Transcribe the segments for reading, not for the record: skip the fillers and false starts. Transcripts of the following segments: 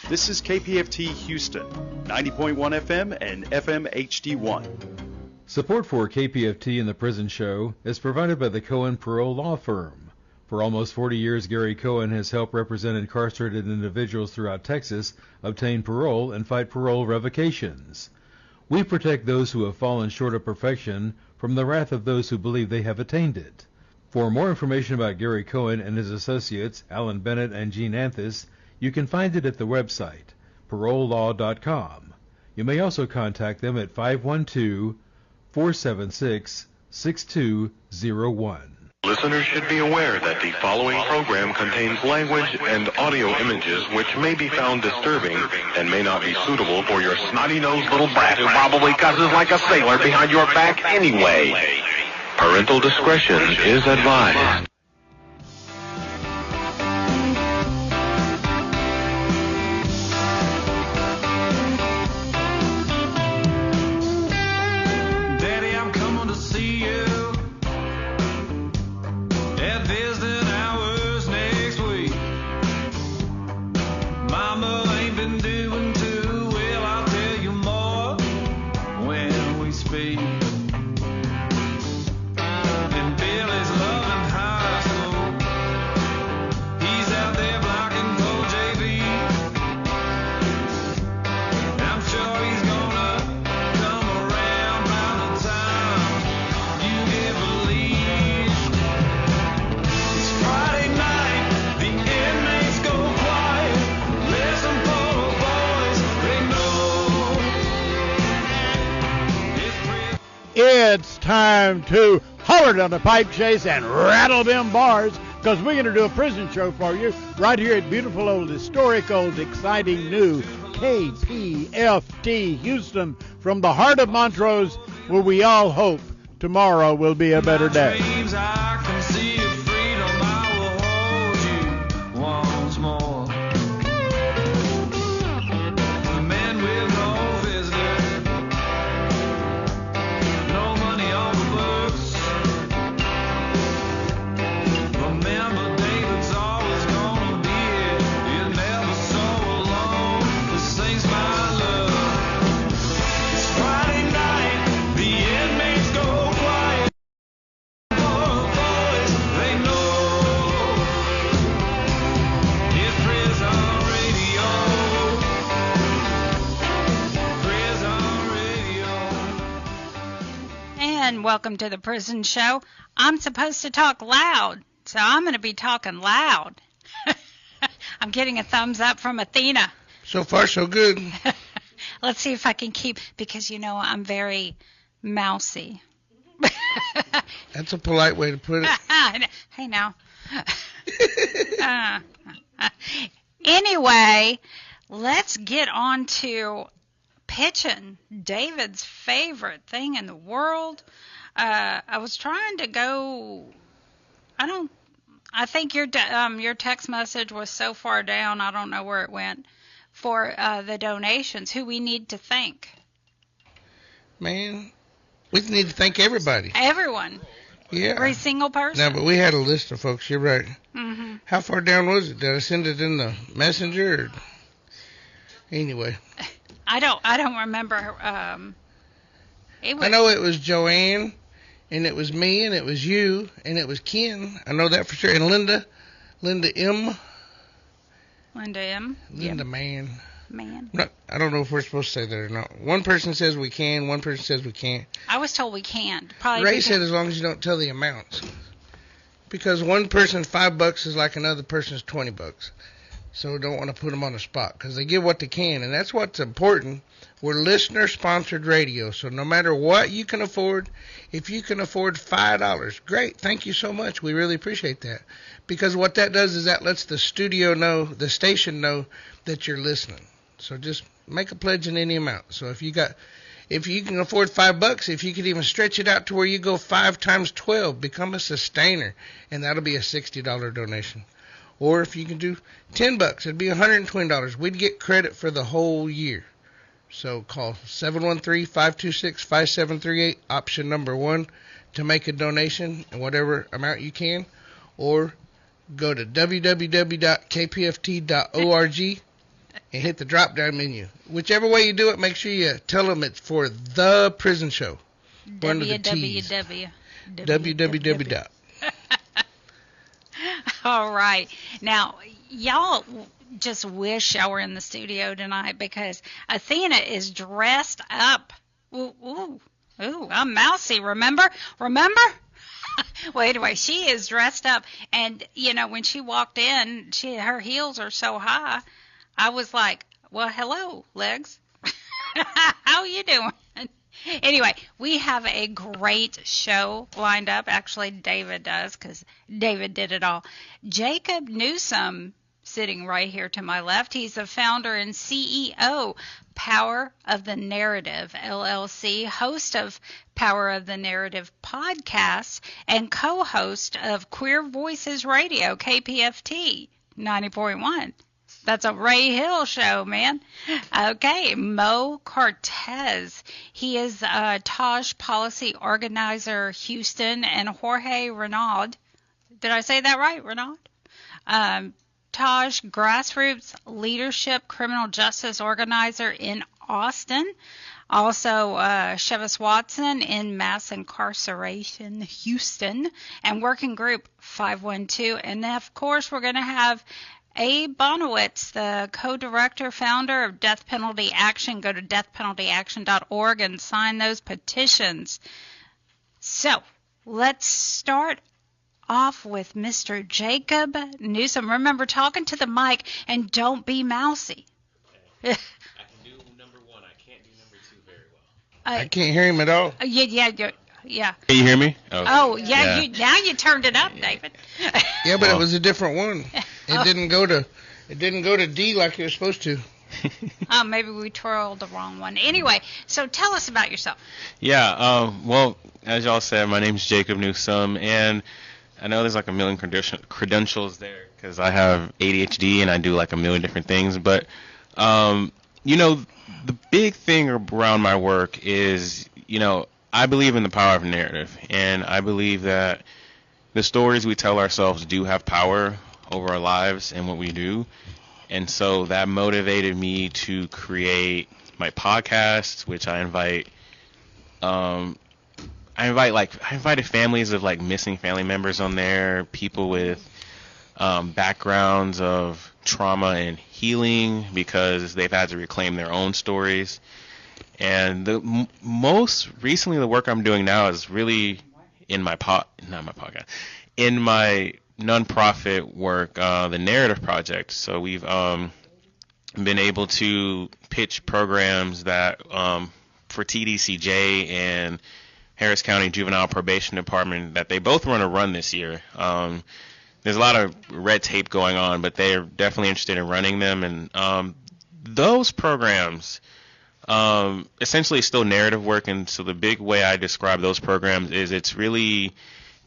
This is KPFT Houston, 90.1 FM and FM HD1. Support for KPFT and The Prison Show is provided by the Cohen Parole Law Firm. For almost 40 years, Gary Cohen has helped represent incarcerated individuals throughout Texas obtain parole and fight parole revocations. We protect those who have fallen short of perfection from the wrath of those who believe they have attained it. For more information about Gary Cohen and his associates, Alan Bennett and Gene Anthus, you can find it at the website, parolelaw.com. You may also contact them at 512-476-6201. Listeners should be aware that the following program contains language and audio images which may be found disturbing and may not be suitable for your snotty-nosed little brat who probably cusses like a sailor behind your back anyway. Parental discretion is advised. It's time to holler down the pipe chase and rattle them bars, because we're going to do a prison show for you right here at beautiful old, historic old, exciting new KPFT Houston, from the heart of Montrose, where we all hope tomorrow will be a better day. Welcome to the Prison Show. I'm supposed to talk loud, so I'm going to be talking loud. I'm getting a thumbs up from Athena. So far, so good. Let's see if I can keep, because, you know, I'm very mousy. That's a polite way to put it. Hey, now. Anyway, let's get on to pitching, David's favorite thing in the world. I was trying to go. I think your text message was so far down. I don't know where it went for the donations. Who we need to thank? Man, we need to thank everybody. Everyone. Yeah. Every single person. No, but we had a list of folks. You're right. Mm-hmm. How far down was it? Did I send it in the messenger? Or... Anyway. I don't remember. I know it was Joanne, and it was me, and it was you, and it was Ken. I know that for sure. And Linda M. Yep. Man. No, I don't know if we're supposed to say that or not. One person says we can, one person says we can't. I was told we can't. Probably Ray said as long as you don't tell the amounts. Because one person's $5 is like another person's $20. So we don't want to put them on the spot, because they give what they can, and that's what's important. We're listener-sponsored radio, so no matter what you can afford, if you can afford $5, great, thank you so much. We really appreciate that, because what that does is that lets the studio know, the station know that you're listening. So just make a pledge in any amount. So if you can afford $5, if you could even stretch it out to where you go 5 times 12, become a sustainer, and that'll be a $60 donation. Or if you can do $10, it'd be $120. We'd get credit for the whole year. So call 713-526-5738, option number 1, to make a donation in whatever amount you can. Or go to www.kpft.org and hit the drop-down menu. Whichever way you do it, make sure you tell them it's for The Prison Show. www. www. All right. Now, y'all just wish y'all were in the studio tonight because Athena is dressed up. Ooh, I'm mousy, remember? Well, anyway, she is dressed up, and, when she walked in, her heels are so high, I was like, well, hello, legs. How you doing? Anyway, we have a great show lined up. Actually, David does, because David did it all. Jacob Newsome, sitting right here to my left, he's the founder and CEO, Power of the Narrative, LLC, host of Power of the Narrative podcast, and co-host of Queer Voices Radio, KPFT 90.1. That's a Ray Hill show, man. Okay, Mo Cortez. He is Taj Policy Organizer Houston, and Jorge Renaud. Did I say that right, Renaud? Taj, Grassroots Leadership Criminal Justice Organizer in Austin. Also, Chivas Watson in Mass Incarceration, Houston, and Working Group 512. And, of course, we're going to have Abe Bonowitz, the co-director, founder of Death Penalty Action. Go to deathpenaltyaction.org and sign those petitions. So, let's start off with Mr. Jacob Newsome. Remember, talking to the mic, and don't be mousy. Okay. I can do number one. I can't do number two very well. I can't hear him at all. Yeah. Can you hear me? Okay. Oh, yeah. Now you turned it up, David. Yeah, but it was a different one. It didn't go to D like it was supposed to. Maybe we twirled the wrong one. Anyway, so tell us about yourself. Yeah. Well, as y'all said, my name's Jacob Newsome, and I know there's like a million credentials there because I have ADHD and I do like a million different things. But, the big thing around my work is, I believe in the power of narrative. And I believe that the stories we tell ourselves do have power over our lives and what we do. And so that motivated me to create my podcast, which I invited families of like missing family members on there, people with backgrounds of trauma and healing because they've had to reclaim their own stories. And most recently, the work I'm doing now is really in my in my nonprofit work, the Narrative Project. So we've been able to pitch programs that for TDCJ and Harris County Juvenile Probation Department that they both want to run this year. There's a lot of red tape going on, but they're definitely interested in running them. And those programs essentially still narrative work. And so the big way I describe those programs is it's really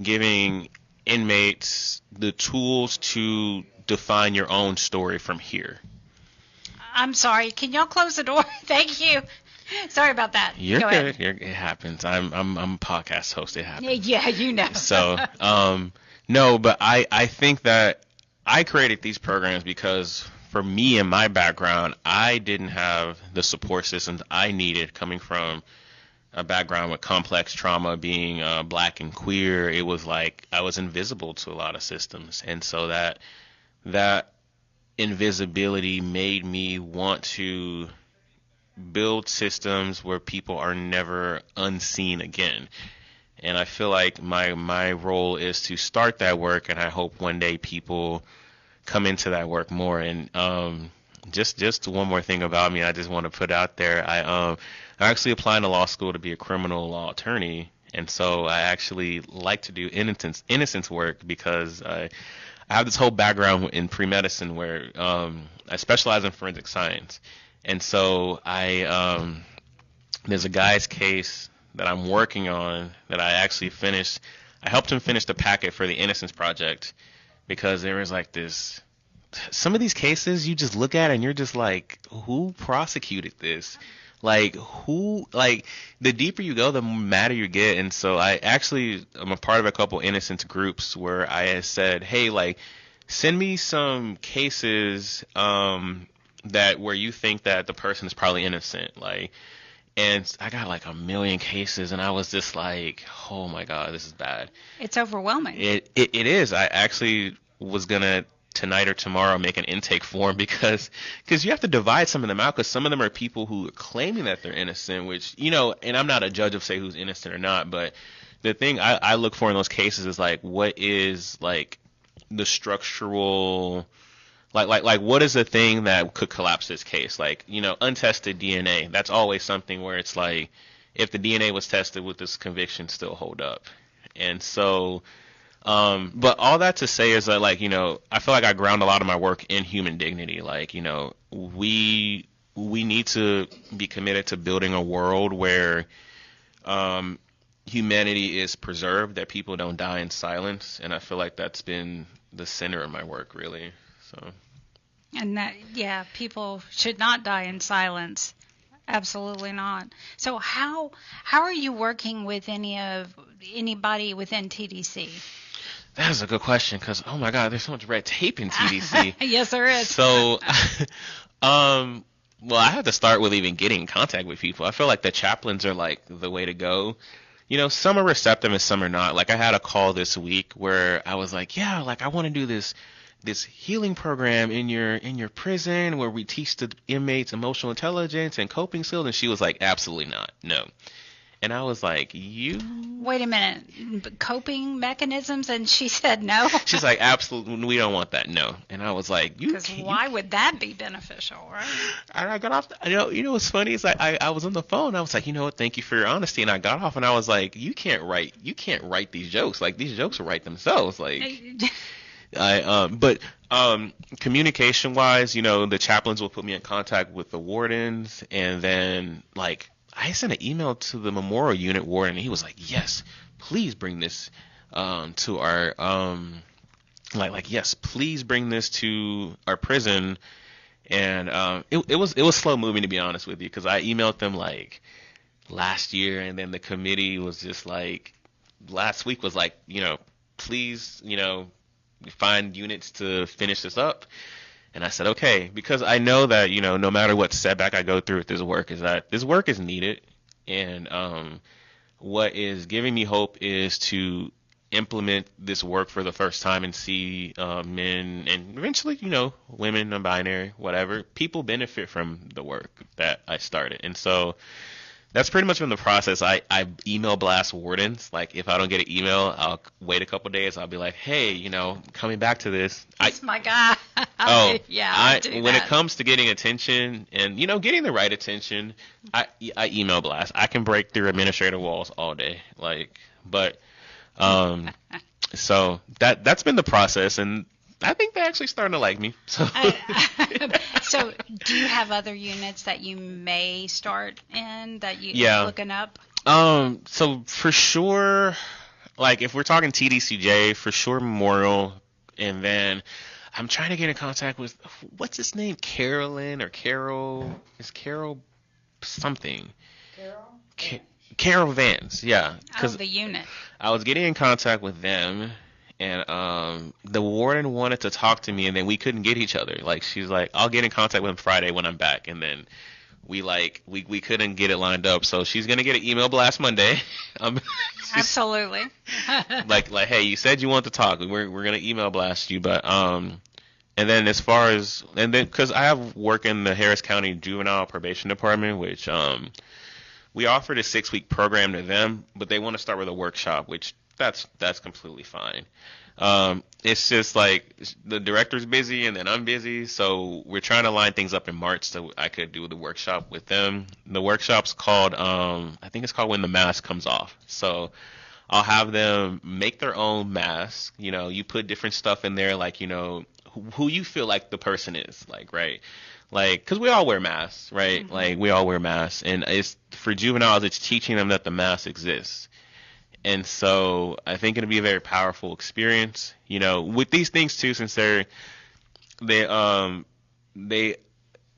giving inmates the tools to define your own story from here. I'm sorry. Can y'all close the door? Thank you. Sorry about that. You're good. It happens. I'm a podcast host. It happens. Yeah, So, no, but I think that I created these programs because for me and my background, I didn't have the support systems I needed coming from a background with complex trauma, being black and queer. It was like I was invisible to a lot of systems. And so that invisibility made me want to build systems where people are never unseen again. And I feel like my role is to start that work, and I hope one day people come into that work more. And just one more thing about me I just want to put out there. I actually applied to law school to be a criminal law attorney, and so I actually like to do innocence work because I have this whole background in pre-medicine where I specialize in forensic science. And so there's a guy's case that I'm working on that I actually finished. I helped him finish the packet for the Innocence Project because there was like some of these cases you just look at and you're just like, who prosecuted this? Like the deeper you go, the madder you get. And so I'm a part of a couple innocence groups where I said, hey, like, send me some cases that where you think that the person is probably innocent, like, and I got like a million cases, and I was just like, oh my God, this is bad. It's overwhelming. It is. I actually was gonna tonight or tomorrow make an intake form because you have to divide some of them out, because some of them are people who are claiming that they're innocent, which, you know, and I'm not a judge of say who's innocent or not, but the thing I look for in those cases is like, what is like the structural, like what is the thing that could collapse this case? Like, you know, untested DNA. That's always something where it's like, if the DNA was tested, would this conviction still hold up? And so, but all that to say is that, like, you know, I feel like I ground a lot of my work in human dignity. Like, you know, we need to be committed to building a world where humanity is preserved, that people don't die in silence. And I feel like that's been the center of my work, really. So. And that, yeah, people should not die in silence. Absolutely not. So how are you working with anybody within TDC? That is a good question, because, oh my God, there's so much red tape in TDC. Yes, there is. So, well, I have to start with even getting in contact with people. I feel like the chaplains are like the way to go. You know, some are receptive and some are not. Like, I had a call this week where I was like, yeah, like, I want to do this healing program in your prison where we teach the inmates emotional intelligence and coping skills. And she was like, absolutely not. No. And I was like, wait a minute, coping mechanisms? And she said no. She's like, absolutely, we don't want that. No. And I was like, why would that be beneficial, right? And I got off. You know what's funny is I was on the phone. I was like, you know what? Thank you for your honesty. And I got off, and I was like, you can't write these jokes. Like, these jokes will write themselves. Like. But communication wise, you know, the chaplains will put me in contact with the wardens, and then like I sent an email to the memorial unit warden, and he was like, yes, please bring this to our yes, please bring this to our prison. And it was slow moving, to be honest with you, because I emailed them like last year, and then the committee was just like last week was like, you know, please, you know, find units to finish this up. And I said, okay, because I know that, you know, no matter what setback I go through with this work, is that this work is needed. And what is giving me hope is to implement this work for the first time and see men and eventually, you know, women, non-binary, whatever, people benefit from the work that I started. And so that's pretty much been the process. I email blast wardens. Like, if I don't get an email, I'll wait a couple days. I'll be like, hey, you know, coming back to this. That's my guy. Yeah. When it comes to getting attention and, you know, getting the right attention, I email blast. I can break through administrative walls all day. Like, but so that's been the process, and I think they're actually starting to like me. So. So do you have other units that you may start in that you're looking up? So for sure, like if we're talking TDCJ, for sure Memorial, and then I'm trying to get in contact with, what's his name? Carolyn or Carol? Is Carol something? Carol Vance, yeah. The unit. I was getting in contact with them. And the warden wanted to talk to me, and then we couldn't get each other. Like, she's like, I'll get in contact with him Friday when I'm back. And then we couldn't get it lined up. So she's going to get an email blast Monday. Absolutely. like, hey, you said you want to talk. We're going to email blast you. But and then as far as, and then because I have work in the Harris County Juvenile Probation Department, which we offered a 6-week program to them, but they want to start with a workshop, which that's completely fine. It's just like the director's busy and then I'm busy, so we're trying to line things up in March so I could do the workshop with them. The workshop's called I think it's called When the Mask Comes Off. So I'll have them make their own mask. You know, you put different stuff in there, like, you know, who you feel like the person is, like, right? Like, because we all wear masks, right? Mm-hmm. Like, we all wear masks, and it's for juveniles, it's teaching them that the mask exists. And so I think it'll be a very powerful experience, you know, with these things too, since they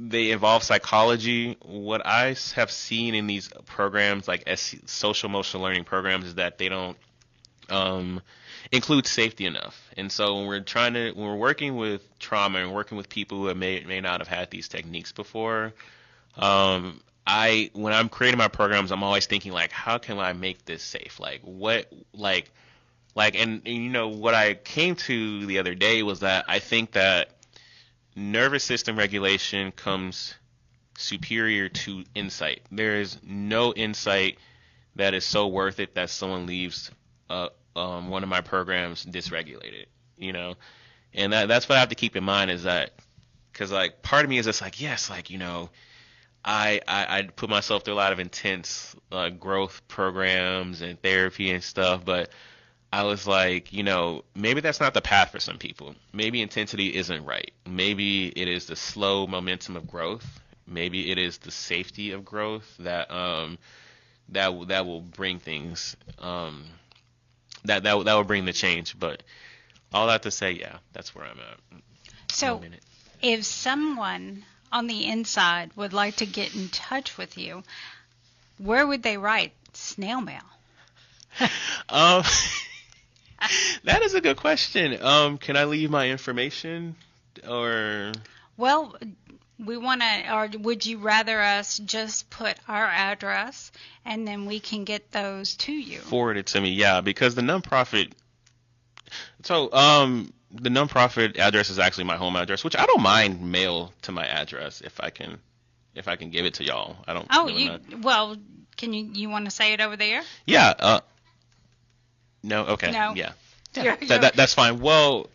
involve psychology. What I have seen in these programs, like social emotional learning programs, is that they don't include safety enough. And so when we're working with trauma and working with people who may not have had these techniques before, when I'm creating my programs, I'm always thinking like, how can I make this safe? Like what, and you know, what I came to the other day was that I think that nervous system regulation comes superior to insight. There is no insight that is so worth it that someone leaves one of my programs dysregulated, you know. And that's what I have to keep in mind, is that, because like part of me is just like, yes, like, you know, I put myself through a lot of intense growth programs and therapy and stuff, but I was like, you know, maybe that's not the path for some people. Maybe intensity isn't right. Maybe it is the slow momentum of growth. Maybe it is the safety of growth that will bring things, that will bring the change. But all that to say, yeah, that's where I'm at. So if someone on the inside would like to get in touch with you, where would they write? Snail mail. That is a good question. Can I leave my information, or? Well, we want to, or would you rather us just put our address and then we can get those to you? Forward it to me, yeah, because the nonprofit. So, the nonprofit address is actually my home address, which I don't mind mail to my address if I can give it to y'all. I don't. Oh, well, can you want to say it over there? Yeah. No. Okay. No. Yeah. That's fine. Well,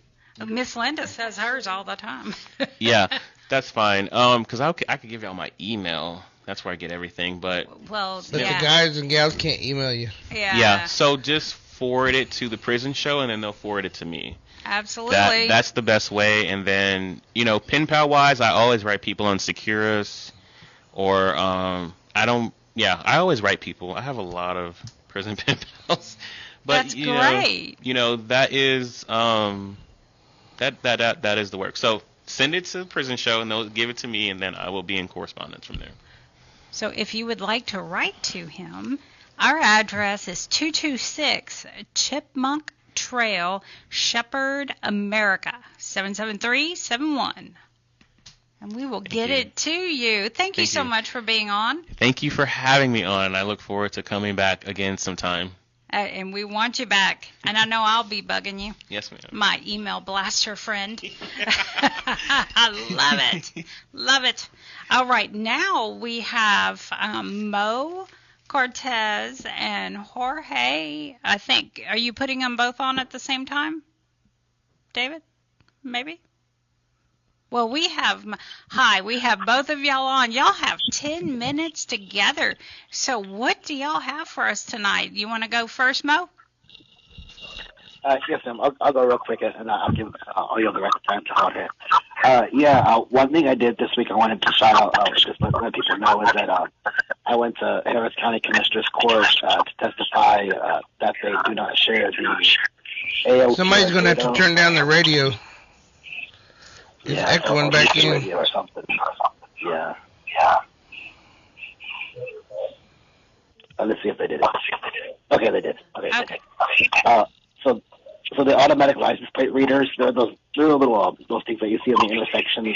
Miss Linda says hers all the time. Yeah, that's fine. Because I could give y'all my email. That's where I get everything. But the guys and gals can't email you. Yeah. Yeah. So just forward it to the Prison Show, and then they'll forward it to me. Absolutely. That's the best way. And then, you know, pen pal wise, I always write people on Securus, or I always write people. I have a lot of prison pen pals. But, that's great. You know, that is that is the work. So send it to the Prison Show, and they'll give it to me, and then I will be in correspondence from there. So if you would like to write to him, our address is 226 Chipmunk Trail, Shepherd, America, 77371. And we will get it to you. Thank you so much for being on. Thank you for having me on. I look forward to coming back again sometime. And we want you back. And I know I'll be bugging you. Yes, ma'am. My email blaster friend. I love it. Love it. All right. Now we have Mo, Cortez, and Jorge. I think. Are you putting them both on at the same time? David? Maybe? Well, we have both of y'all on. Y'all have 10 minutes together. So what do y'all have for us tonight? You want to go first, Mo? Yes, ma'am. I'll go real quick, and I'll give all you the rest of the time to Jorge. One thing I did this week I wanted to shout out, just let people know, is that I went to Harris County Commissioner's Court to testify that they do not share the AOP. Somebody's going to have to turn down the radio. It's echoing back in. Or something. Yeah. Let's see if they did it. Okay, they did. Okay. So the automatic license plate readers, they're those little those things that you see in the intersection.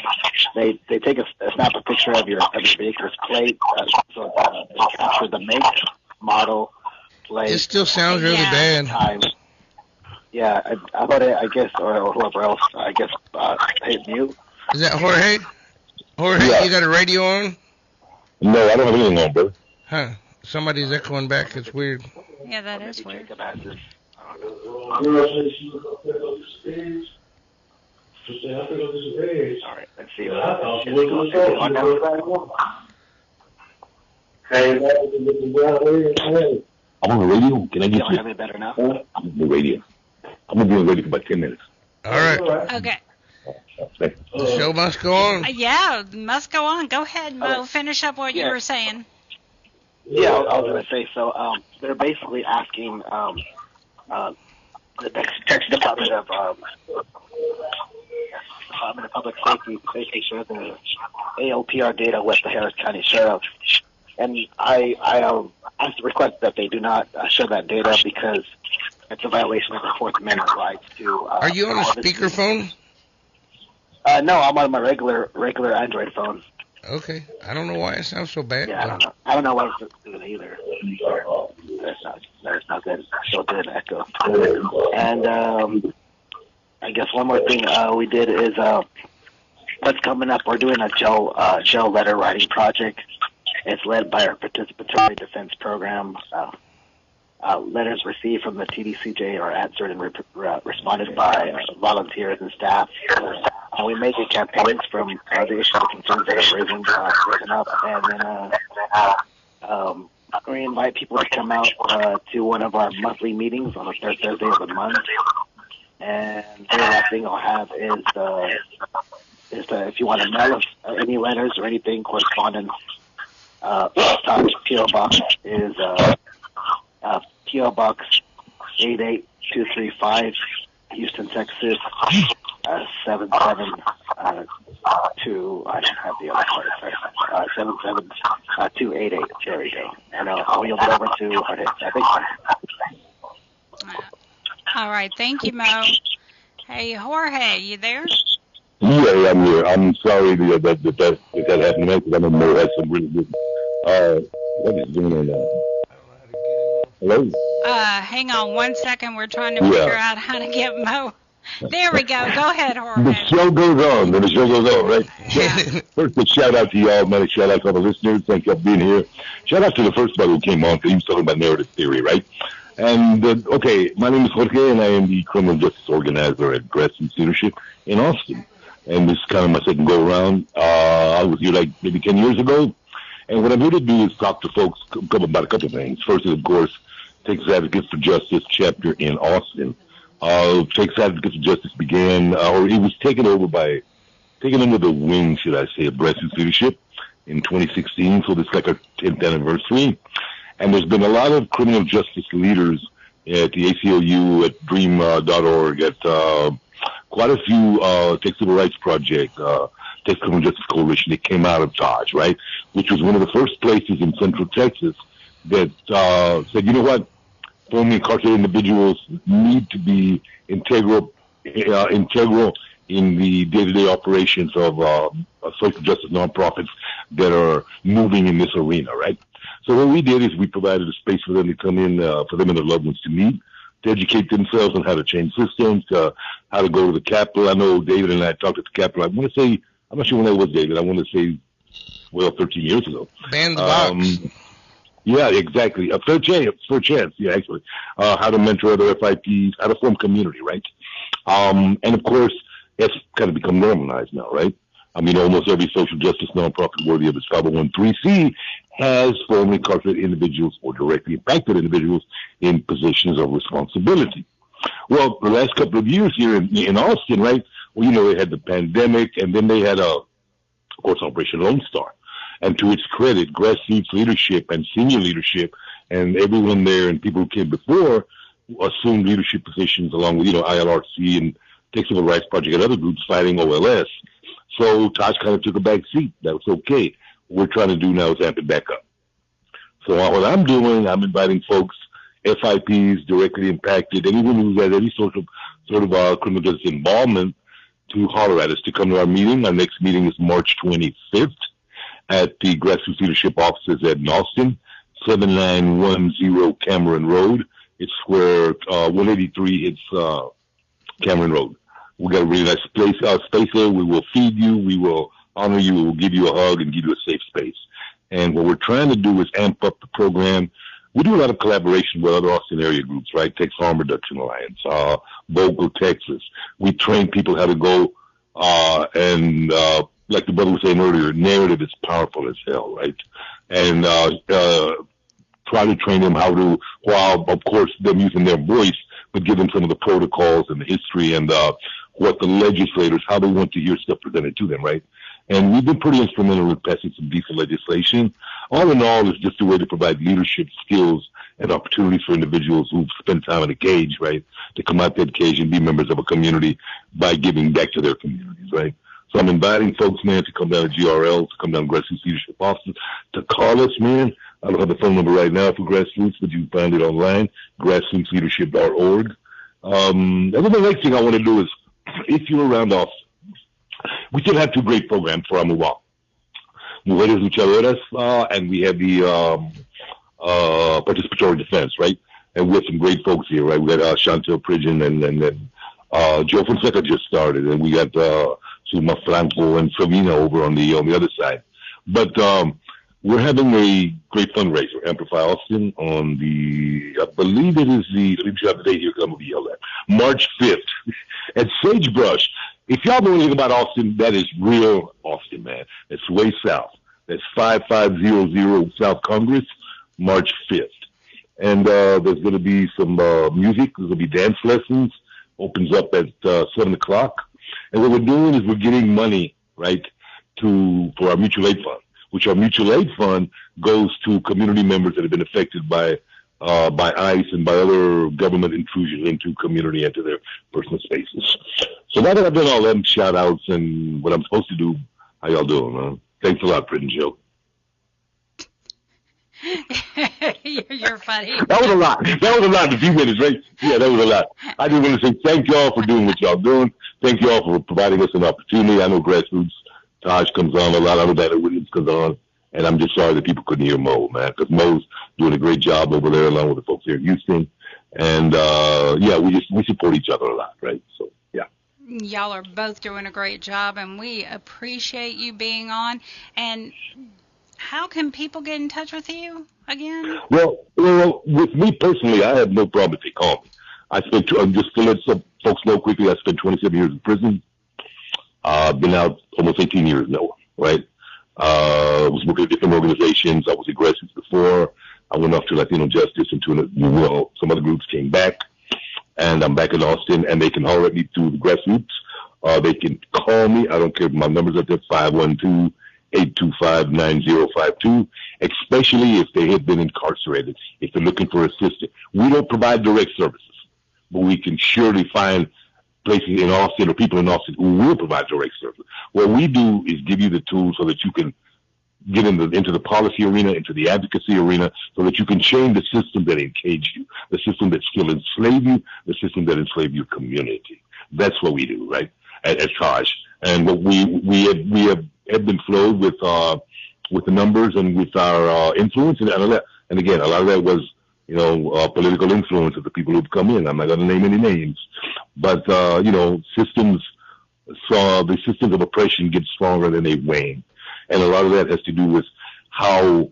They take a snap a picture of your vehicle's plate, so they capture the make, model, plate. It still sounds really bad. Time. Yeah, I thought I guess, or whoever else, I guess, hit mute. Is that Jorge? Jorge, yeah. You got a radio on? No, I don't have anything on, brother. Huh. Somebody's echoing back. It's weird. Yeah, that is weird. All right, let's see. I'm on the radio. Can I get you? Have it better now? I'm on the radio. I'm going to be on the radio for about 10 minutes. All right. Okay. The show must go on. Yeah, must go on. Go ahead, Mo. Finish up what you were saying. Yeah, I was going to say, so they're basically asking the Texas Department of Public Safety to basically share the ALPR data with the Harris County Sheriff. And I request that they do not share that data because it's a violation of the Fourth Amendment rights to. Are you on a speakerphone? No, I'm on my regular Android phone. Okay, I don't know why it sounds so bad. Yeah, I don't know what it's doing either. That's not good. Still did an echo. And I guess one more thing we did is what's coming up. We're doing a jail letter writing project. It's led by our participatory defense program. Letters received from the TDCJ are answered and responded by volunteers and staff. We make it campaigns from the issues and concerns that have risen up, and then we invite people to come out to one of our monthly meetings on the third Thursday of the month. And the last thing I'll have is if you want to mail us any letters or anything, correspondence, P.O. Box is P.O. Box 88235, Houston, Texas, 772. I don't have the other part. 77288. There we go. And I'll yield it over to Jorge. All right. Thank you, Mo. Hey, Jorge, you there? Yeah, I'm here. I'm sorry that happened, man, because I know Mo had some really good. What is going on now? Hello? Hang on 1 second. We're trying to figure out how to get Mo. There we go. Go ahead, Jorge. The show goes on. The show goes on, right? Yeah. First, a shout out to y'all, man. A shout out to all the listeners. Thank you for being here. Shout out to the first one who came on, because he was talking about narrative theory, right? And, okay, my name is Jorge, and I am the criminal justice organizer at Grassroots Leadership in Austin. And this is kind of my second go-around. I was here like maybe 10 years ago. And what I'm here to do is talk to folks about a couple of things. First is, of course, Texas Advocates for Justice chapter in Austin. Texas Advocates for Justice began, or it was taken under the wing, should I say, of Grassroots Leadership in 2016. So this is like our 10th anniversary. And there's been a lot of criminal justice leaders at the ACLU, at DREAM.org, at quite a few Texas Civil Rights Project, Texas Criminal Justice Coalition that came out of TAJ, right? Which was one of the first places in Central Texas that said, you know what? Formerly incarcerated individuals need to be integral in the day-to-day operations of social justice nonprofits that are moving in this arena, right? So what we did is we provided a space for them to come in, for them and their loved ones to meet, to educate themselves on how to change systems, how to go to the Capitol. I know David and I talked at the Capitol. I want to say, I'm not sure when that was, David. I want to say, 13 years ago. Ban the box. Yeah, exactly. A third chance. Yeah, actually. How to mentor other FIPs, how to form community, right? And of course, it's kind of become normalized now, right? I mean, almost every social justice nonprofit worthy of its 501(c) has formerly incarcerated individuals or directly impacted individuals in positions of responsibility. Well, the last couple of years here in Austin, right? Well, you know, they had the pandemic, and then they had, of course, Operation Lone Star. And to its credit, grassroots leadership and senior leadership and everyone there and people who came before assumed leadership positions along with, you know, ILRC and Texas Civil Rights Project and other groups fighting OLS. So TAJ kind of took a back seat. That was okay. What we're trying to do now is amp it back up. So what I'm doing, I'm inviting folks, FIPs, directly impacted, anyone who has any sort of criminal justice involvement, to holler at us, to come to our meeting. Our next meeting is March 25th. At the Grassroots Leadership offices at Austin, 7910 Cameron Road. It's square 183. It's Cameron Road. We got a really nice space there. We will feed you. We will honor you. We will give you a hug and give you a safe space. And what we're trying to do is amp up the program. We do a lot of collaboration with other Austin area groups, right? Texas Harm Reduction Alliance, Vocal Texas. We train people how to go and like the brother was saying earlier, narrative is powerful as hell, right? And try to train them how to, while of course them using their voice, but give them some of the protocols and the history and what the legislators, how they want to hear stuff presented to them, right? And we've been pretty instrumental in passing some decent legislation. All in all, it's just a way to provide leadership skills and opportunities for individuals who've spent time in a cage, right, to come out that cage and be members of a community by giving back to their communities, right? So I'm inviting folks, man, to come down to GRL, to come down to Grassroots Leadership office, to call us, man. I don't have the phone number right now for Grassroots, but you can find it online, grassrootsleadership.org. And then the next thing I want to do is, if you're around Austin, we still have two great programs for our move on. Mujeres Luchadoras, and we have the participatory defense, right? And we have some great folks here, right? We got Chantel Pridgeon and Joe Fonseca just started, and we got Suma Franco and Savina over on the other side. But we're having a great fundraiser, Amplify Austin, on the, I believe it is the, let me try the date here because I'm going to be yelled at, March 5th at Sagebrush. If y'all know anything about Austin, that is real Austin, man. It's way south. That's 5500 South Congress, March 5th. And there's going to be some music. There's going to be dance lessons. Opens up at 7 o'clock. And what we're doing is we're getting money, right, for our mutual aid fund, which our mutual aid fund goes to community members that have been affected by ICE and by other government intrusion into community and to their personal spaces. So now that I've done all them shout outs and what I'm supposed to do, how y'all doing, man? Thanks a lot, Prison Joe. You're funny. That was a lot. That was a lot in a few minutes, right? Yeah, that was a lot. I just want to say thank y'all for doing what y'all doing. Thank y'all for providing us an opportunity. I know Grassroots, Taj comes on a lot. I know that Williams comes on. And I'm just sorry that people couldn't hear Mo, man, because Mo's doing a great job over there along with the folks here in Houston. And, yeah, we support each other a lot, right? So, yeah. Y'all are both doing a great job, and we appreciate you being on. And how can people get in touch with you again? Well, with me personally, I have no problem if they call me. I spent, just to let some folks know quickly, I spent 27 years in prison. Been out almost 18 years now, right? Was working at different organizations. I was at Grassroots before. I went off to Latino Justice and to some other groups, came back. And I'm back in Austin, and they can holler at me through the Grassroots. They can call me. I don't care if my number's up there, 512-825-9052, especially if they have been incarcerated, if they're looking for assistance. We don't provide direct services, but we can surely find places in Austin or people in Austin who will provide direct service. What we do is give you the tools so that you can get into the policy arena, into the advocacy arena, so that you can change the system that encaged you, the system that still enslaved you, the system that enslaved your community. That's what we do, right? As Taj. And what we have ebbed and flowed with the numbers and with our influence, and again, a lot of that was political influence of the people who've come in. I'm not going to name any names, but the systems of oppression get stronger than they wane, and a lot of that has to do with how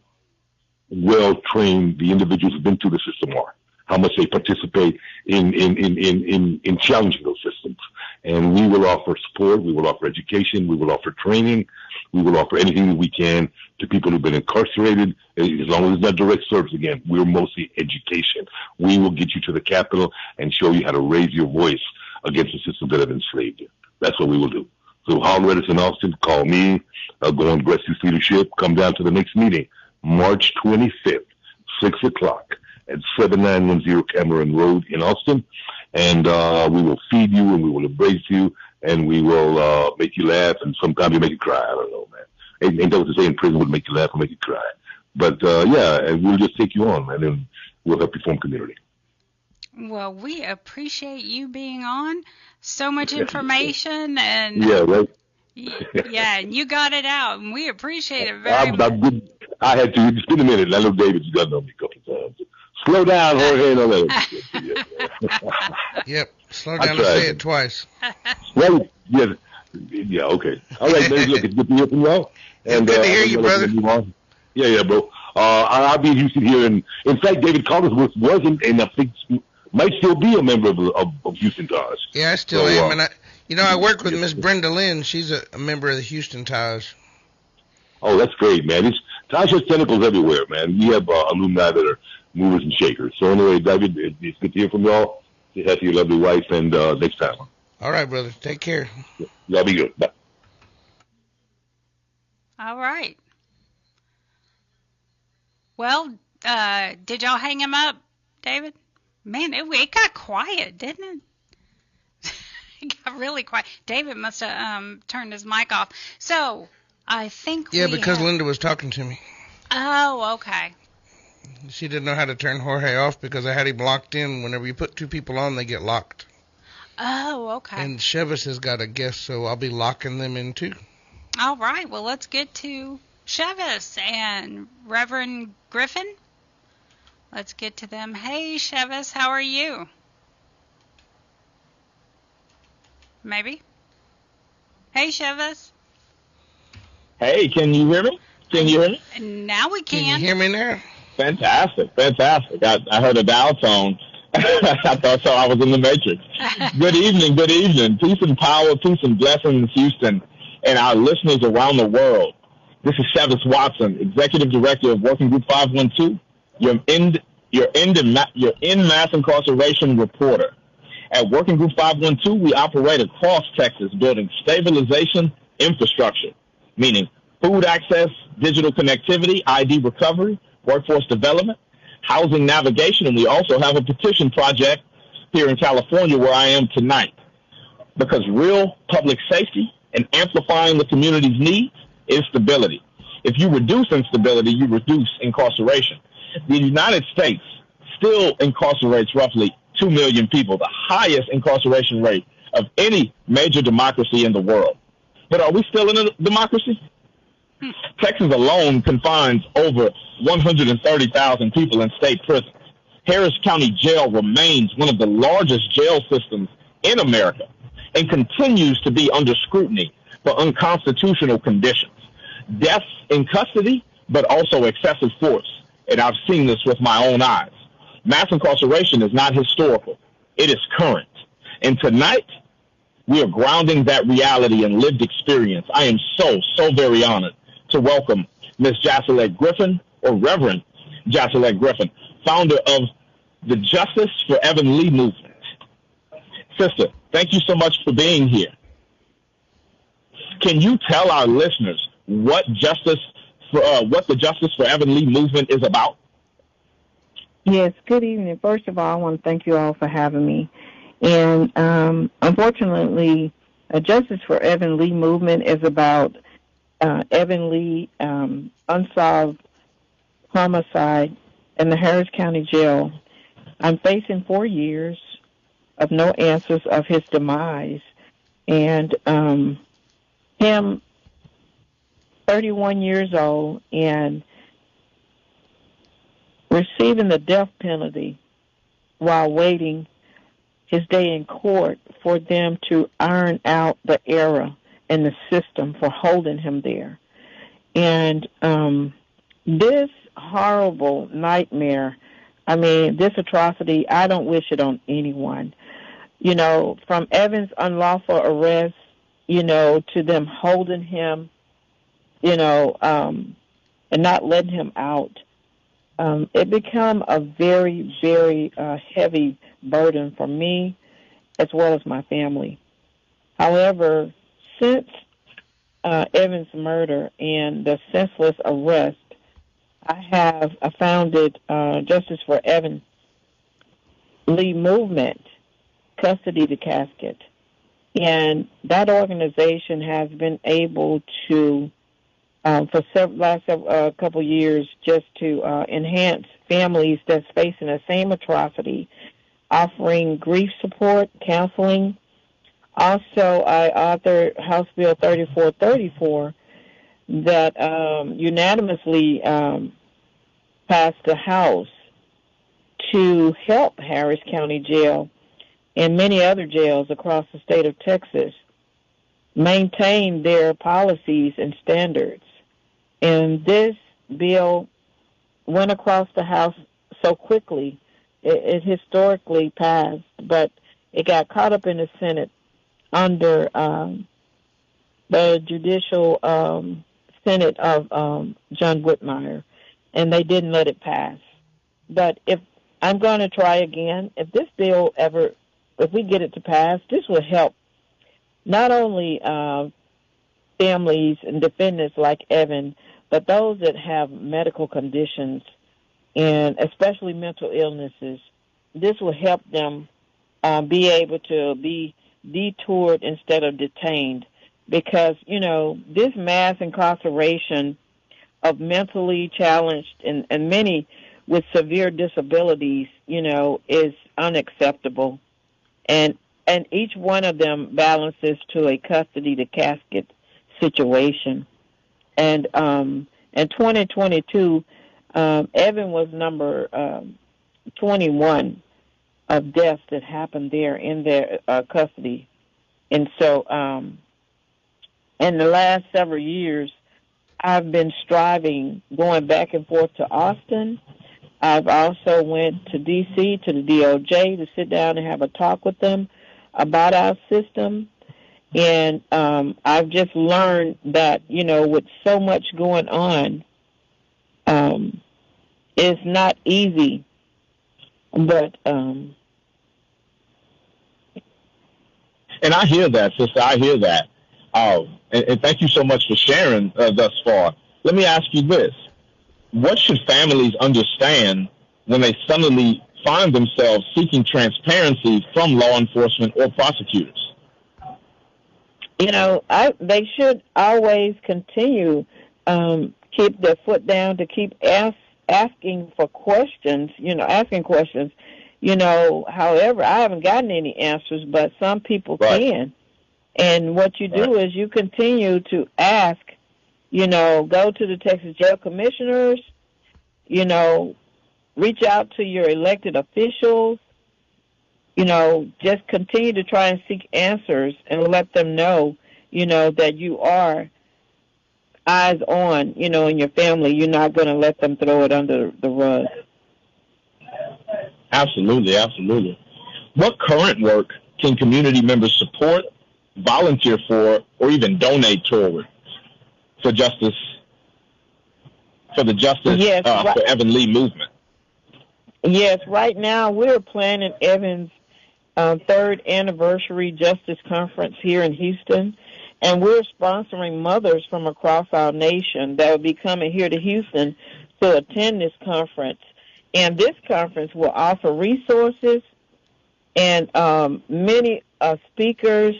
well trained the individuals who've been through the system are, how much they participate in challenging those systems. And we will offer support, we will offer education, we will offer training, we will offer anything that we can to people who've been incarcerated. As long as it's not direct service, again, we're mostly education. We will get you to the Capitol and show you how to raise your voice against the systems that have enslaved you. That's what we will do. So holler at us in Austin, call me, go on Grassroots Leadership, come down to the next meeting, March 25th, 6 o'clock at 7910 Cameron Road in Austin. And we will feed you and we will embrace you and we will make you laugh and sometimes you make you cry. I don't know, man. Ain't that what they say in prison would make you laugh or make you cry? But, yeah, and we'll just take you on, man, and we'll help you form community. Well, we appreciate you being on. So much information and yeah, right. Yeah, and you got it out, and we appreciate it very much. I'm good. I had to. It's been a minute. I know David's got on me a couple of times. Slow down, Jorge, and all that. Yep, slow down and say it twice. Well, yeah, okay. All right, man. Look, it's good to hear from y'all. And good to hear you, brother. Yeah, bro. I'll be in Houston here, and in fact, David Collinsworth wasn't, and I think might still be a member of Houston Taj. Yeah, I still am, and I work with Miss Brenda Lynn. She's a member of the Houston Taj. Oh, that's great, man. Taj has tentacles everywhere, man. We have alumni that are movers and shakers. So anyway, David, it's good to hear from y'all. Say hi to your lovely wife, and next time. All right, brother. Take care. Y'all be good. Bye. All right. Well, did y'all hang him up, David? Man, it got quiet, didn't it? It got really quiet. David must have turned his mic off. So, I think because Linda was talking to me. Oh, okay. She didn't know how to turn Jorge off because I had him locked in. Whenever you put two people on, they get locked. Oh, okay. And Chivas has got a guest, so I'll be locking them in too. All right. Well, let's get to Chivas and Reverend Griffin. Let's get to them. Hey, Chivas, how are you? Maybe? Hey, Chivas. Hey, can you hear me? Can you hear me? Now we can. Can you hear me now? Fantastic. I heard a dial tone. I thought so. I was in the Matrix. Good evening. Peace and power, peace and blessings, Houston, and our listeners around the world. This is Chavis Watson, Executive Director of Working Group 512, your in-mass incarceration reporter. At Working Group 512, we operate across Texas, building stabilization infrastructure, meaning food access, digital connectivity, ID recovery, workforce development, housing navigation, and we also have a petition project here in California where I am tonight. Because real public safety and amplifying the community's needs is stability. If you reduce instability, you reduce incarceration. The United States still incarcerates roughly 2 million people, the highest incarceration rate of any major democracy in the world. But are we still in a democracy? Texas alone confines over 130,000 people in state prisons. Harris County Jail remains one of the largest jail systems in America and continues to be under scrutiny for unconstitutional conditions. Deaths in custody, but also excessive force. And I've seen this with my own eyes. Mass incarceration is not historical. It is current. And tonight, we are grounding that reality in lived experience. I am so very honored to welcome Ms. Jacelette Griffin, or Reverend Jacelette Griffin, founder of the Justice for Evan Lee movement. Sister, thank you so much for being here. Can you tell our listeners what the Justice for Evan Lee movement is about? Yes, good evening. First of all, I want to thank you all for having me. And unfortunately, Justice for Evan Lee movement is about Evan Lee unsolved homicide in the Harris County Jail. I'm facing 4 years of no answers of his demise. And him, 31 years old, and receiving the death penalty while waiting his day in court for them to iron out the error in the system for holding him there. And this horrible nightmare, this atrocity, I don't wish it on anyone. You know, from Evan's unlawful arrest, to them holding him, and not letting him out, it become a very, very heavy burden for me as well as my family. However, since Evan's murder and the senseless arrest, I founded Justice for Evan Lee movement, Custody to Casket. And that organization has been able to, for last couple years, just to enhance families that's facing the same atrocity, offering grief support, counseling. Also, I authored House Bill 3434 that unanimously passed the House to help Harris County Jail and many other jails across the state of Texas maintain their policies and standards. And this bill went across the House so quickly, it historically passed, but it got caught up in the Senate under the judicial Senate of John Whitmire, and they didn't let it pass. But if I'm going to try again, if this bill if we get it to pass, this will help not only families and defendants like Evan, but those that have medical conditions and especially mental illnesses. This will help them be able to be detoured instead of detained, because, this mass incarceration of mentally challenged and many with severe disabilities, is unacceptable. And each one of them balances to a custody to casket situation. And in 2022, Evan was number 21 of deaths that happened there in their custody. And so in the last several years, I've been striving, going back and forth to Austin. I've also went to D.C., to the DOJ, to sit down and have a talk with them about our system. And I've just learned that, with so much going on, it's not easy. But and I hear that, sister. I hear that. And thank you so much for sharing thus far. Let me ask you this. What should families understand when they suddenly find themselves seeking transparency from law enforcement or prosecutors? They should always continue, keep their foot down, to keep asking for questions, asking questions. However, I haven't gotten any answers, but some people can. And what you do is you continue to ask, go to the Texas Jail Commissioners, reach out to your elected officials, just continue to try and seek answers and let them know, that you are eyes on, in your family. You're not going to let them throw it under the rug. Absolutely, absolutely. What current work can community members support, volunteer for, or even donate toward for the Justice for Evan Lee movement? Yes, right now we're planning Evan's third anniversary Justice Conference here in Houston, and we're sponsoring mothers from across our nation that will be coming here to Houston to attend this conference. And this conference will offer resources, and many speakers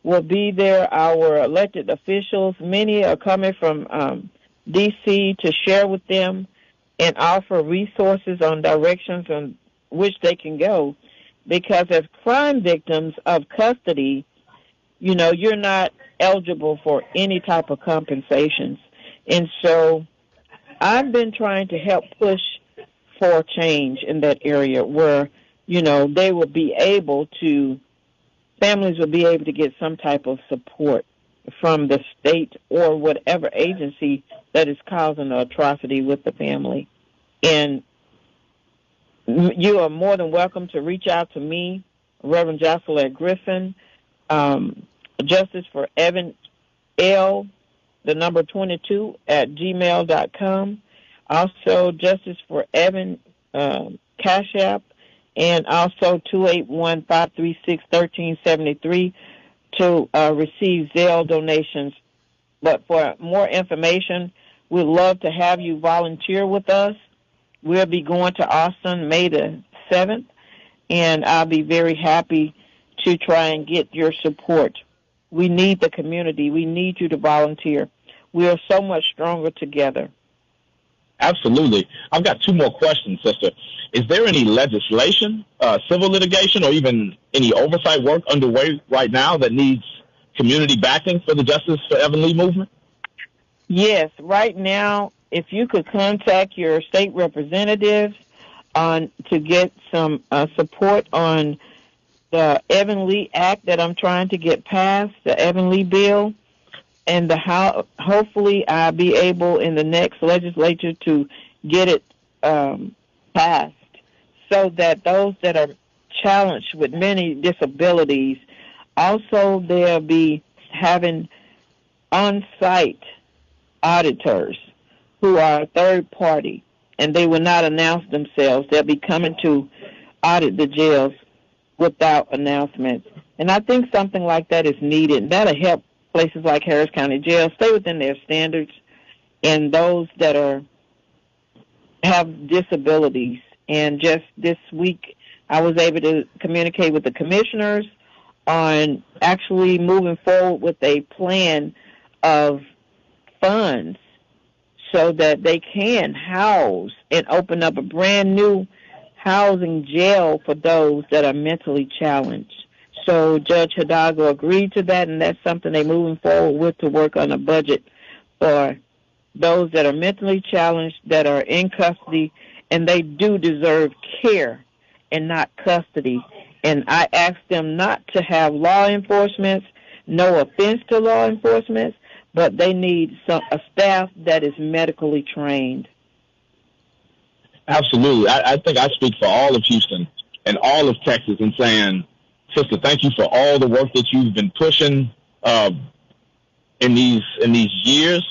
will be there, our elected officials. Many are coming from D.C. to share with them and offer resources on directions on which they can go. Because as crime victims of custody, you're not eligible for any type of compensations. And so I've been trying to help push for change in that area where, they will be able to, families will be able to get some type of support from the state or whatever agency that is causing the atrocity with the family. And you are more than welcome to reach out to me, Reverend Jocelyn Griffin, Justice for Evan L, the number 22 at gmail.com. Also, Justice for Evan Cash App, and also 281-536-1373 to receive Zelle donations. But for more information, we'd love to have you volunteer with us. We'll be going to Austin May the 7th, and I'll be very happy to try and get your support. We need the community. We need you to volunteer. We are so much stronger together. Absolutely. I've got two more questions, sister. Is there any legislation, civil litigation, or even any oversight work underway right now that needs community backing for the Justice for Evan Lee movement? Yes. Right now, if you could contact your state representatives to get some support on the Evan Lee Act that I'm trying to get passed, the Evan Lee bill, and hopefully I'll be able in the next legislature to get it passed so that those that are challenged with many disabilities, also they'll be having on-site auditors who are third party, and they will not announce themselves. They'll be coming to audit the jails without announcements. And I think something like that is needed. That'll help places like Harris County Jail stay within their standards, and those that have disabilities. And just this week, I was able to communicate with the commissioners on actually moving forward with a plan of funds so that they can house and open up a brand new housing jail for those that are mentally challenged. So Judge Hidalgo agreed to that, and that's something they're moving forward with, to work on a budget for those that are mentally challenged, that are in custody, and they do deserve care and not custody. And I asked them not to have law enforcement, no offense to law enforcement, but they need a staff that is medically trained. Absolutely. I think I speak for all of Houston and all of Texas in saying, sister, thank you for all the work that you've been pushing in these years.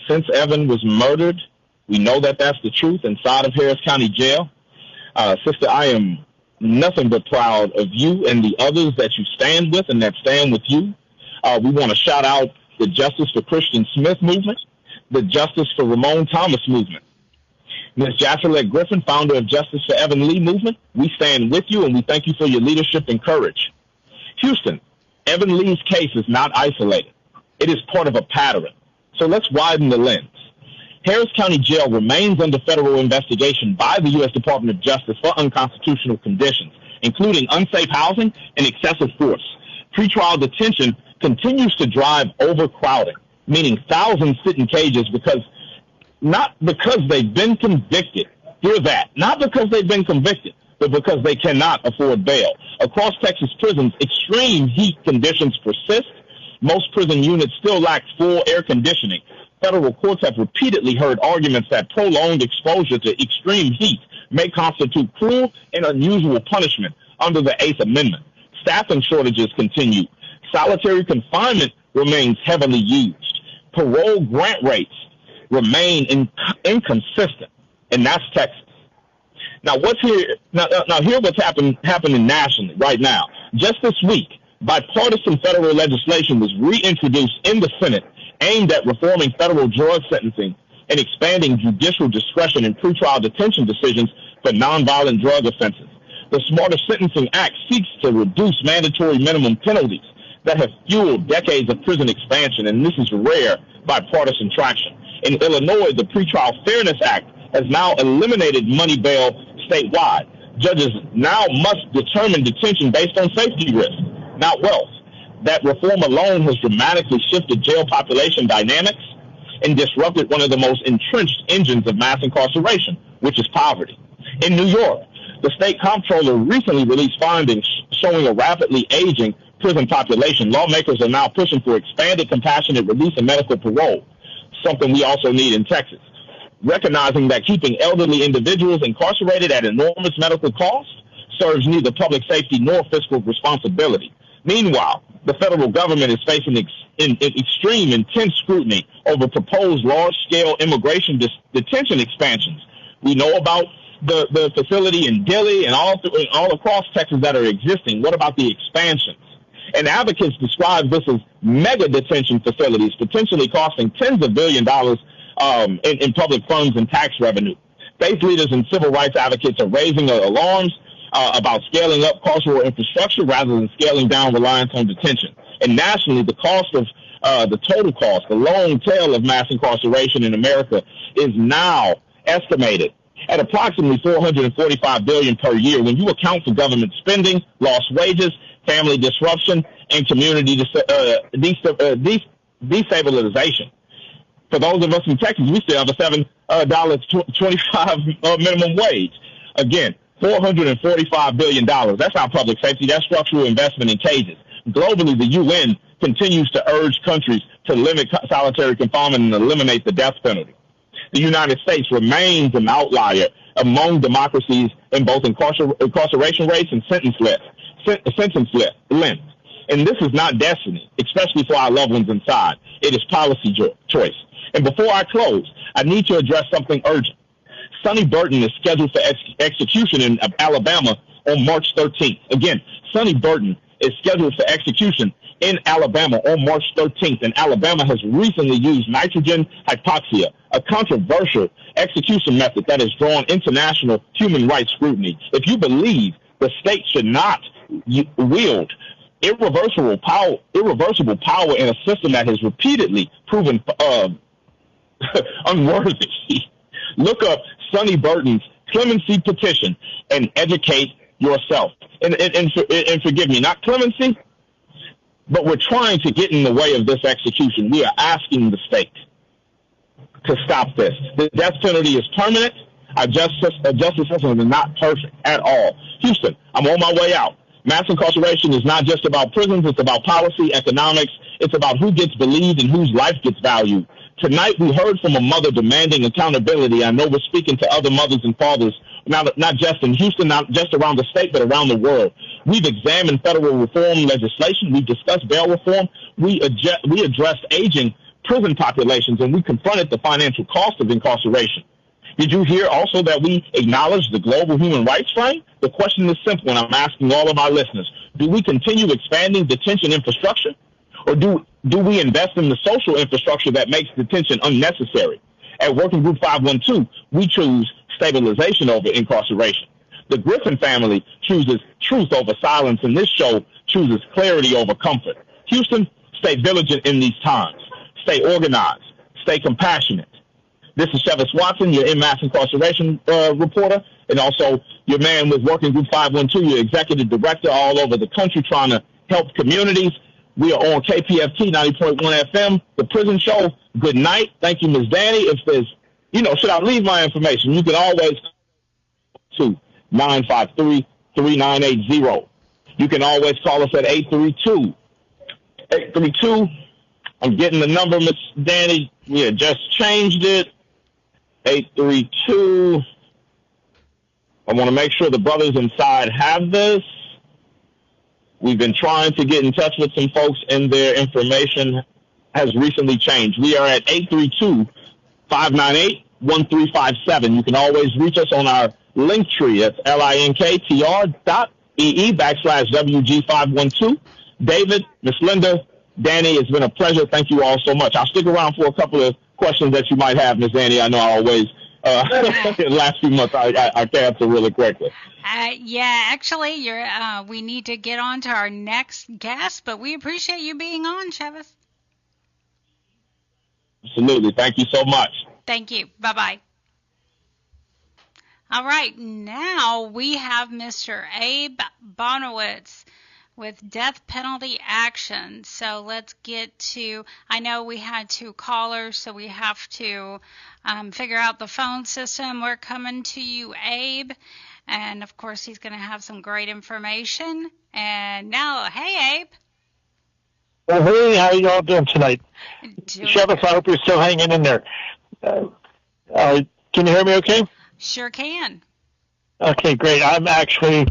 Since Evan was murdered, we know that that's the truth inside of Harris County Jail. Sister, I am nothing but proud of you and the others that you stand with and that stand with you. We want to shout out the Justice for Christian Smith movement, the Justice for Ramon Thomas movement. Ms. Jasselette Griffin, founder of Justice for Evan Lee movement, we stand with you and we thank you for your leadership and courage. Houston, Evan Lee's case is not isolated. It is part of a pattern. So let's widen the lens. Harris County Jail remains under federal investigation by the U.S. Department of Justice for unconstitutional conditions, including unsafe housing and excessive force. Pretrial detention continues to drive overcrowding, meaning thousands sit in cages not because they've been convicted. Hear that. Not because they've been convicted, but because they cannot afford bail. Across Texas prisons, extreme heat conditions persist. Most prison units still lack full air conditioning. Federal courts have repeatedly heard arguments that prolonged exposure to extreme heat may constitute cruel and unusual punishment under the Eighth Amendment. Staffing shortages continue. Solitary confinement remains heavily used. Parole grant rates remain inconsistent, and that's Texas. Now, hear what's happening nationally right now. Just this week, bipartisan federal legislation was reintroduced in the Senate aimed at reforming federal drug sentencing and expanding judicial discretion in pretrial detention decisions for nonviolent drug offenses. The Smarter Sentencing Act seeks to reduce mandatory minimum penalties that have fueled decades of prison expansion, and this is rare bipartisan traction. In Illinois, the Pretrial Fairness Act has now eliminated money bail statewide. Judges now must determine detention based on safety risk, not wealth. That reform alone has dramatically shifted jail population dynamics and disrupted one of the most entrenched engines of mass incarceration, which is poverty. In New York, the state comptroller recently released findings showing a rapidly aging prison population. Lawmakers are now pushing for expanded compassionate release and medical parole, something we also need in Texas. Recognizing that keeping elderly individuals incarcerated at enormous medical cost serves neither public safety nor fiscal responsibility. Meanwhile, the federal government is facing extreme, intense scrutiny over proposed large-scale immigration detention expansions. We know about the facility in Dilley and all across Texas that are existing. What about the expansions? And advocates describe this as mega detention facilities, potentially costing tens of billions of dollars in public funds and tax revenue. Faith leaders and civil rights advocates are raising alarms about scaling up carceral infrastructure rather than scaling down reliance on detention. And nationally, the cost of the total cost, the long tail of mass incarceration in America is now estimated at approximately $445 billion per year when you account for government spending, lost wages, family disruption, and community destabilization. For those of us in Texas, we still have a $7.25 minimum wage. Again, $445 billion. That's not public safety. That's structural investment in cages. Globally, the UN continues to urge countries to limit solitary confinement and eliminate the death penalty. The United States remains an outlier among democracies in both incarceration rates and sentence length. And this is not destiny, especially for our loved ones inside. It is policy choice. And before I close, I need to address something urgent. Sonny Burton is scheduled for execution in Alabama on March 13th. Again, Sonny Burton is scheduled for execution in Alabama on March 13th, and Alabama has recently used nitrogen hypoxia, a controversial execution method that has drawn international human rights scrutiny. If you believe the state should not wield irreversible power in a system that has repeatedly proven unworthy. Look up Sonny Burton's clemency petition and educate yourself. And forgive me, not clemency, but we're trying to get in the way of this execution. We are asking the state to stop this. The death penalty is permanent. Our justice system is not perfect at all. Houston, I'm on my way out. Mass incarceration is not just about prisons. It's about policy, economics. It's about who gets believed and whose life gets valued. Tonight, we heard from a mother demanding accountability. I know we're speaking to other mothers and fathers, not just in Houston, not just around the state, but around the world. We've examined federal reform legislation. We've discussed bail reform. We addressed aging prison populations, and we confronted the financial cost of incarceration. Did you hear also that we acknowledge the global human rights frame? The question is simple, and I'm asking all of our listeners. Do we continue expanding detention infrastructure, or do we invest in the social infrastructure that makes detention unnecessary? At Working Group 512, we choose stabilization over incarceration. The Griffin family chooses truth over silence, and this show chooses clarity over comfort. Houston, stay vigilant in these times. Stay organized. Stay compassionate. This is Chivas Watson, your in-mass incarceration reporter, and also your man with Working Group 512, your executive director all over the country trying to help communities. We are on KPFT 90.1 FM, The Prison Show. Good night. Thank you, Ms. Danny. If there's, should I leave my information, you can always call 953-3980. You can always call us at 832. I'm getting the number, Ms. Danny. Yeah, just changed it. 832. I want to make sure the brothers inside have this. We've been trying to get in touch with some folks, and their information has recently changed. We are at 832-598-1357. You can always reach us on our link tree. That's linktr.ee/WG512. David, Miss Linda, Danny, it's been a pleasure. Thank you all so much. I'll stick around for a couple of questions that you might have, Miss Danny. I know I always, the last few months, I can answer really quickly. Actually, we need to get on to our next guest, but we appreciate you being on, Chivas. Absolutely. Thank you so much. Thank you. Bye-bye. All right. Now we have Mr. Abe Bonowitz with Death Penalty Action. So let's get to, I know we had 2 callers, so we have to figure out the phone system. We're coming to you, Abe. And, of course, he's going to have some great information. And now, hey, Abe. Well, hey, how are you all doing tonight? Chivas, I hope you're still hanging in there. Can you hear me okay? Sure can. Okay, great. I'm actually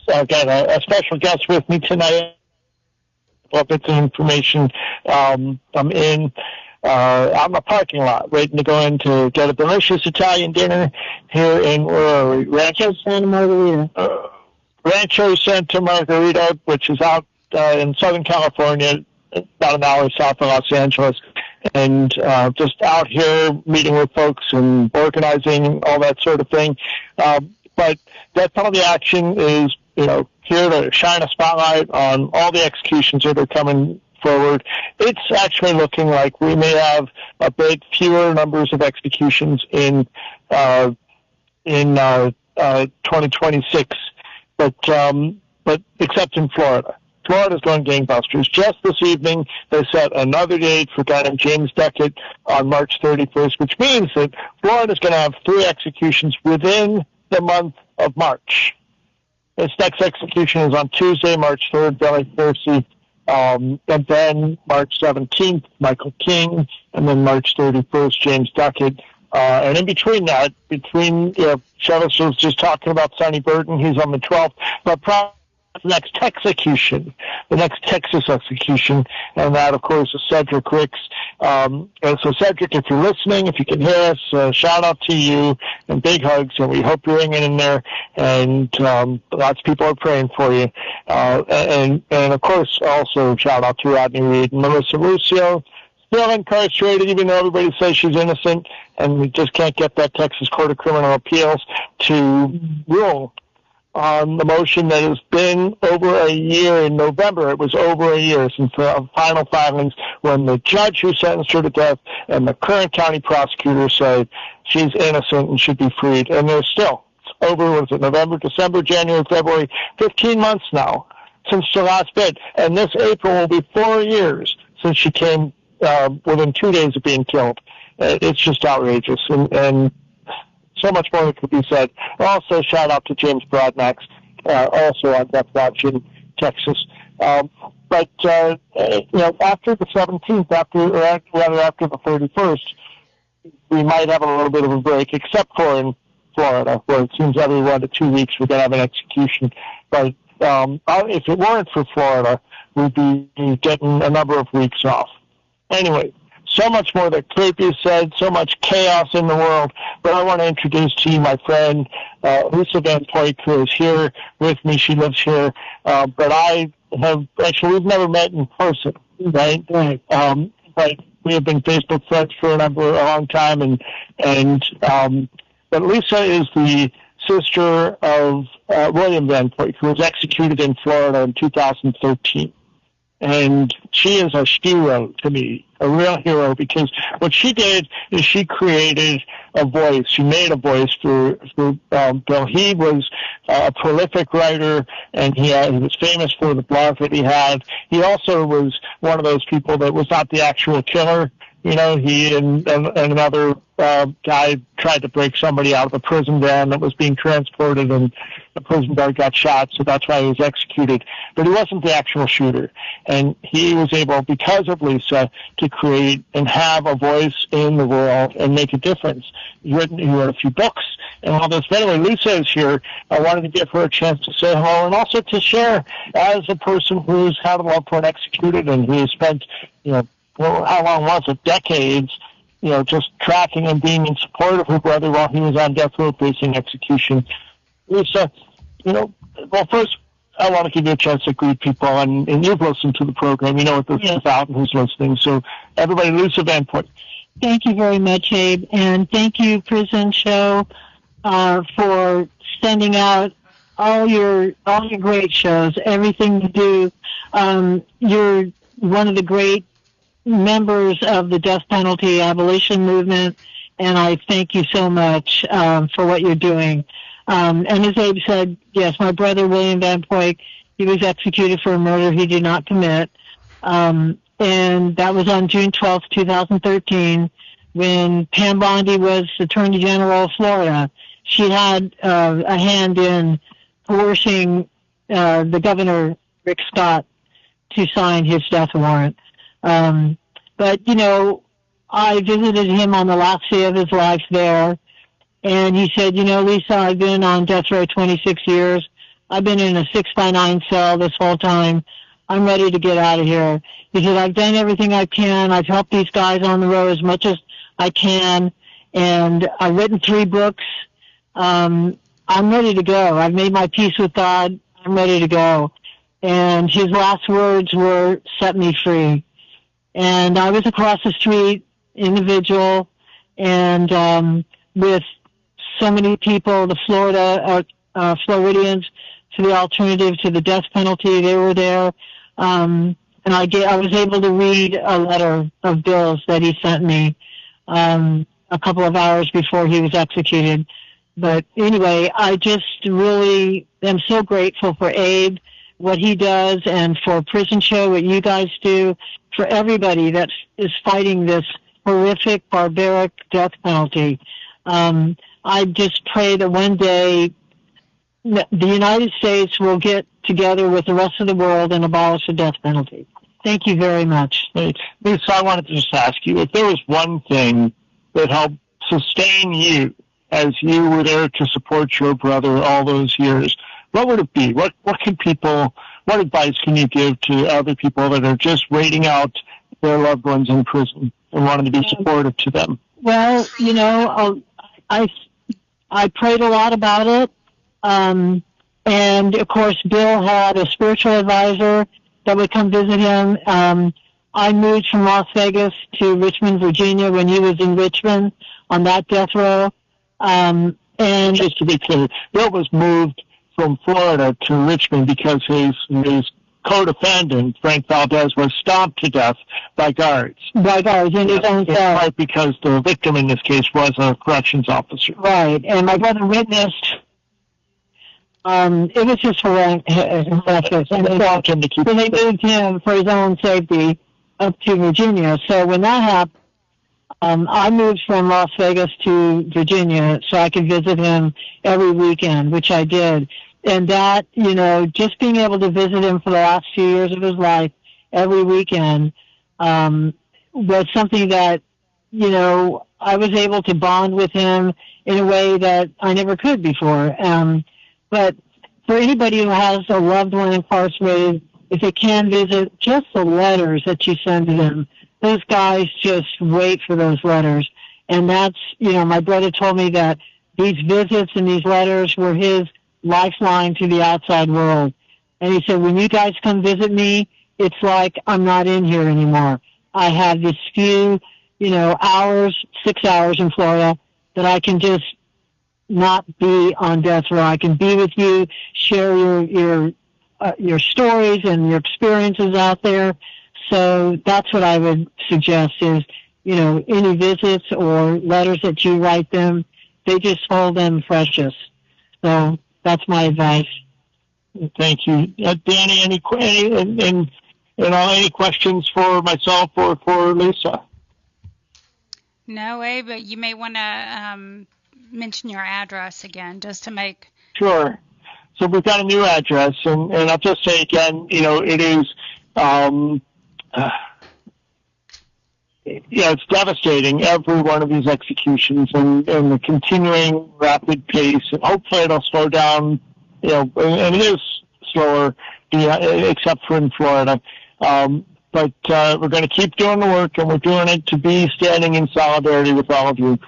got a special guest with me tonight. Well, bits of information. I'm in a parking lot, waiting to go in to get a delicious Italian dinner here in Rancho Santa Margarita. Rancho Santa Margarita, which is out in Southern California, about an hour south of Los Angeles. And just out here meeting with folks and organizing, all that sort of thing. But Death Penalty Action is, here to shine a spotlight on all the executions that are coming forward. It's actually looking like we may have a bit fewer numbers of executions in 2026, but except in Florida. Florida's going gangbusters. Just this evening, they set another date for guy named James Duckett on March 31st, which means that Florida's going to have 3 executions within the month of March. Its next execution is on Tuesday, March 3rd, Billy Percy, and then March 17th, Michael King, and then March 31st, James Duckett. And in between that, Chivas was just talking about Sonny Burton, he's on the 12th, but probably the next Texas execution, and that, of course, is Cedric Ricks. And so, Cedric, if you're listening, if you can hear us, shout out to you and big hugs, and we hope you're hanging in there, and lots of people are praying for you. And of course, also shout out to Rodney Reed and Melissa Lucio, still incarcerated, even though everybody says she's innocent, and we just can't get that Texas Court of Criminal Appeals to rule on the motion that has been over a year. In November, it was over a year since the final filings when the judge who sentenced her to death and the current county prosecutor said she's innocent and should be freed. And there's still, it's over, was it November, December, January, February, 15 months now since the last bid. And this April will be 4 years since she came within 2 days of being killed. It's just outrageous. And so much more that could be said. Also, shout out to James Broadnax, also on Death Watch in Texas. But after the 17th, after the 31st, we might have a little bit of a break, except for in Florida, where it seems every 1 to 2 weeks we're going to have an execution. But if it weren't for Florida, we'd be getting a number of weeks off. Anyway, so much more that KP said, so much chaos in the world. But I want to introduce to you my friend, Lisa Van Poyck, who is here with me. She lives here. But we've never met in person, right? But we have been Facebook friends for a long time. But Lisa is the sister of William Van Poyck, who was executed in Florida in 2013. And she is a hero to me, a real hero, because what she did is she created a voice. She made a voice for Bill. He was a prolific writer, and he was famous for the blog that he had. He also was one of those people that was not the actual killer. You know, he and another guy tried to break somebody out of a prison van that was being transported, and the prison guard got shot, so that's why he was executed. But he wasn't the actual shooter. And he was able, because of Lisa, to create and have a voice in the world and make a difference. He wrote a few books and all this. But anyway, Lisa is here. I wanted to give her a chance to say hello and also to share as a person who's had a loved one executed and who has spent, how long was it? Decades, just tracking and being in support of her brother while he was on death row facing execution. Lisa, well, first, I want to give you a chance to greet people, and you've listened to the program. You know what this is about and who's listening. So, everybody, Lisa Van Poyck. Thank you very much, Abe, and thank you, Prison Show, for sending out all your great shows, everything you do. You're one of the great members of the death penalty abolition movement, and I thank you so much for what you're doing. And as Abe said, yes, my brother, William Van Poyck, he was executed for a murder he did not commit. And that was on June 12th, 2013, when Pam Bondi was Attorney General of Florida. She had a hand in coercing the governor, Rick Scott, to sign his death warrant. But, I visited him on the last day of his life there, and he said, Lisa, I've been on death row 26 years. I've been in a 6x9 cell this whole time. I'm ready to get out of here. He said, I've done everything I can. I've helped these guys on the road as much as I can, and I've written 3 books. I'm ready to go. I've made my peace with God. I'm ready to go. And his last words were, set me free. And I was across the street in the vigil, and with so many people, the Floridians, to the alternative to the death penalty, they were there. And I was able to read a letter of Bill's that he sent me a couple of hours before he was executed. But anyway, I just really am so grateful for Abe, what he does, and for Prison Show, what you guys do, for everybody that is fighting this horrific, barbaric death penalty. I just pray that one day the United States will get together with the rest of the world and abolish the death penalty. Thank you very much. Lisa, I wanted to just ask you, if there was one thing that helped sustain you as you were there to support your brother all those years, what would it be? What advice can you give to other people that are just waiting out their loved ones in prison and wanting to be supportive to them? Well, I prayed a lot about it. And of course, Bill had a spiritual advisor that would come visit him. I moved from Las Vegas to Richmond, Virginia when he was in Richmond on that death row. And just to be clear, Bill was moved from Florida to Richmond because his co-defendant, Frank Valdez, was stomped to death by guards. By guards in his own cell. Right, because the victim in this case was a corrections officer. Right, and my brother witnessed. It was just horrendous. And they moved him for his own safety up to Virginia. So when that happened, I moved from Las Vegas to Virginia so I could visit him every weekend, which I did. And that, just being able to visit him for the last few years of his life every weekend was something that, I was able to bond with him in a way that I never could before. But for anybody who has a loved one incarcerated, if they can visit, just the letters that you send to them, those guys just wait for those letters. And that's, my brother told me that these visits and these letters were his lifeline to the outside world. And he said, when you guys come visit me, it's like I'm not in here anymore. I have this few, hours, 6 hours in Florida that I can just not be on death row. I can be with you, share your stories and your experiences out there. So that's what I would suggest is, any visits or letters that you write them, they just hold them precious. So that's my advice. Thank you. Danny, any questions for myself or for Lisa? No, Abe, but you may want to mention your address again just to make... Sure. So we've got a new address, and I'll just say again, it is... it's devastating, every one of these executions and the continuing rapid pace. And hopefully it'll slow down, and it is slower, except for in Florida. But we're going to keep doing the work, and we're doing it to be standing in solidarity with all of you.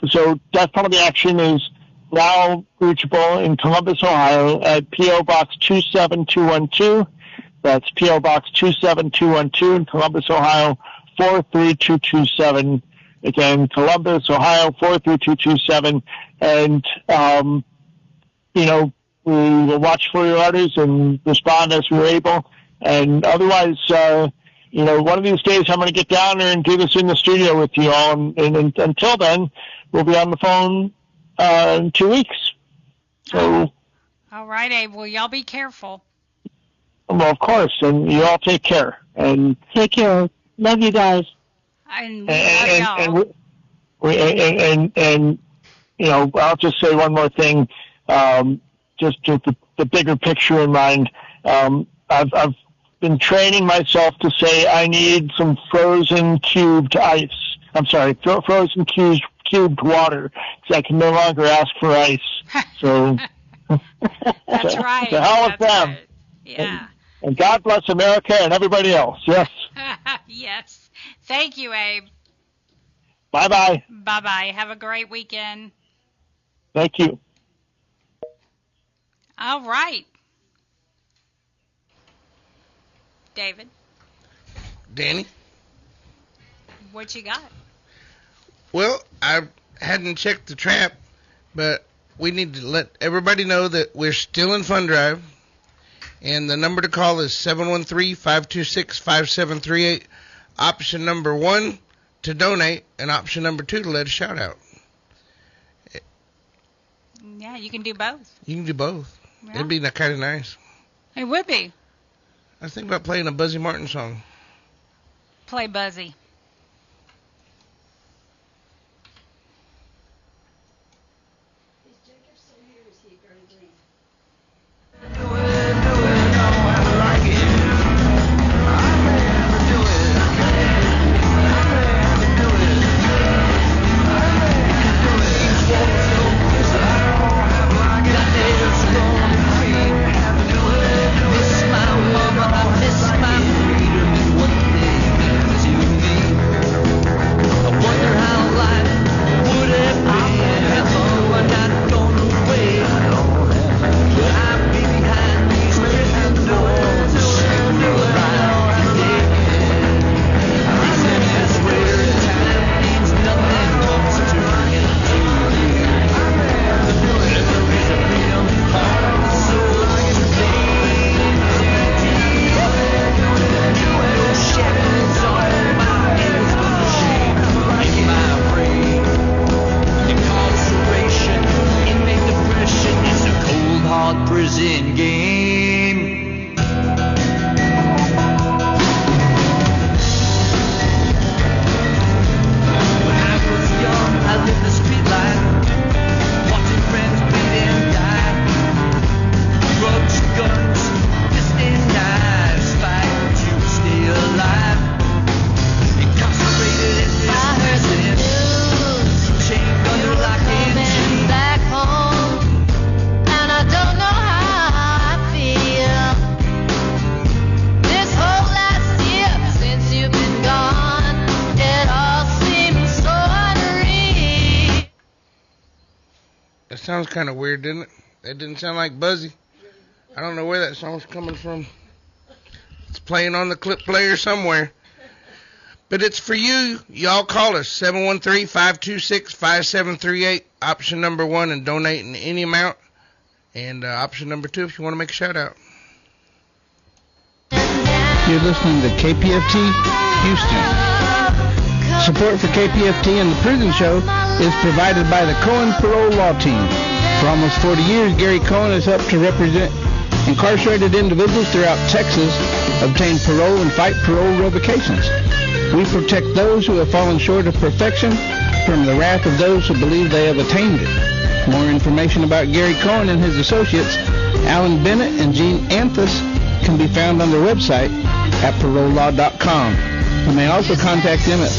So Death Penalty Action is now reachable in Columbus, Ohio at P.O. Box 27212. That's P.O. Box 27212 in Columbus, Ohio, 43227. Again, Columbus, Ohio, 43227. And, we will watch for your letters and respond as we're able. And otherwise, one of these days I'm going to get down there and do this in the studio with you all. And until then, we'll be on the phone in 2 weeks. So. All right, Abe. Well, y'all be careful. Well, of course, and you all take care. And take care. Love you guys. And love y'all. I'll just say one more thing, just the bigger picture in mind. I've been training myself to say I need some frozen cubed ice. I'm sorry, frozen cubed water, because I can no longer ask for ice. So that's right. The hell with them. Right. Yeah. And God bless America and everybody else. Yes. Yes. Thank you, Abe. Bye-bye. Bye-bye. Have a great weekend. Thank you. All right. David. Danny. What you got? Well, I hadn't checked the trap, but we need to let everybody know that we're still in fund drive. And the number to call is 713-526-5738. Option number 1 to donate, and option number 2 to let a shout out. Yeah, you can do both. You can do both. Yeah. It'd be kind of nice. It would be. I was thinking about playing a Buzzy Martin song. Play Buzzy. prison game. When I was young, I lived the street life, watching friends bleed and die. Drugs, guns, twisting knives, fight to stay alive. Incarcerated in this prison, chained under lock and key. Back home, and I don't know how I feel. This whole last year since you've been gone, it all seems so unreal. That sounds kind of weird, didn't it? That didn't sound like Buzzy. I don't know where that song's coming from. It's playing on the clip player somewhere. But it's for you. Y'all call us, 713-526-5738, option number 1, and donate in any amount. And option number 2 if you want to make a shout-out. You're listening to KPFT Houston. Support for KPFT and The Prison Show is provided by the Cohen Parole Law Team. For almost 40 years, Gary Cohen has helped to represent incarcerated individuals throughout Texas, obtain parole, and fight parole revocations. We protect those who have fallen short of perfection from the wrath of those who believe they have attained it. More information about Gary Cohen and his associates, Alan Bennett and Gene Anthus, can be found on their website at parolelaw.com. You may also contact them at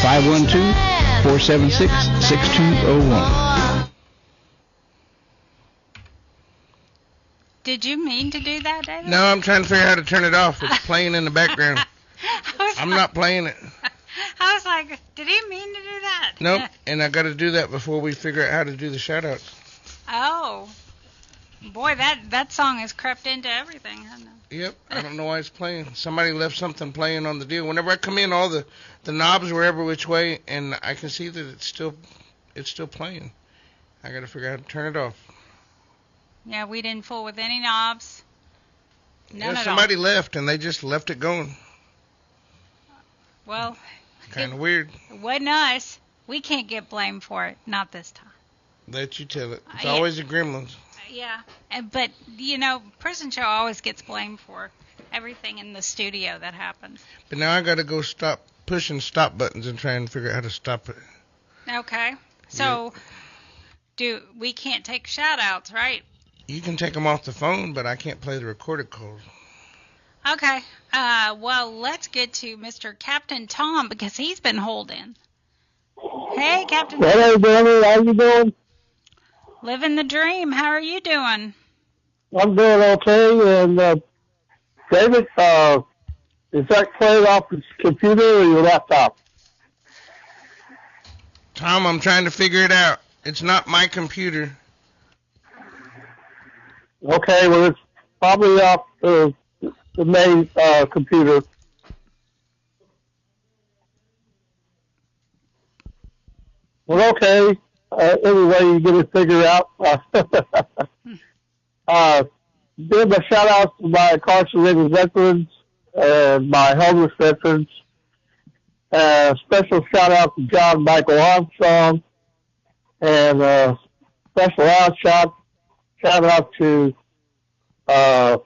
512-476-6201. Did you mean to do that, David? No, I'm trying to figure out how to turn it off. It's playing in the background. I'm not playing it. I was like, did he mean to do that? Nope, and I got to do that before we figure out how to do the shout-outs. Oh. Boy, that song has crept into everything, hasn't it? Yep, I don't know why it's playing. Somebody left something playing on the deal. Whenever I come in, all the knobs were every which way, and I can see that it's still playing. I got to figure out how to turn it off. Yeah, we didn't fool with any knobs. None at somebody all. left, and they just left it going. Well, kind of weird. It wasn't us. We can't get blamed for it. Not this time. Let you tell it. It's always the gremlins. Yeah, but, Prison Show always gets blamed for everything in the studio that happens. But now I got to go stop pushing stop buttons and try and figure out how to stop it. Okay. So, we can't take shout-outs, right? You can take them off the phone, but I can't play the recorded calls. Okay. Well, let's get to Mr. Captain Tom, because he's been holding. Hey, Captain Tom. Hello, Danny. How you doing? Living the dream. How are you doing? I'm doing okay. And, David, is that playing off the computer or your laptop? Tom, I'm trying to figure it out. It's not my computer. Okay, well, it's probably off the main computer. Well, okay. Anyway, you get it figured out. Give a shout out to my incarcerated veterans and my homeless veterans. Special shout out to John Michael Armstrong, and special shout out to Bob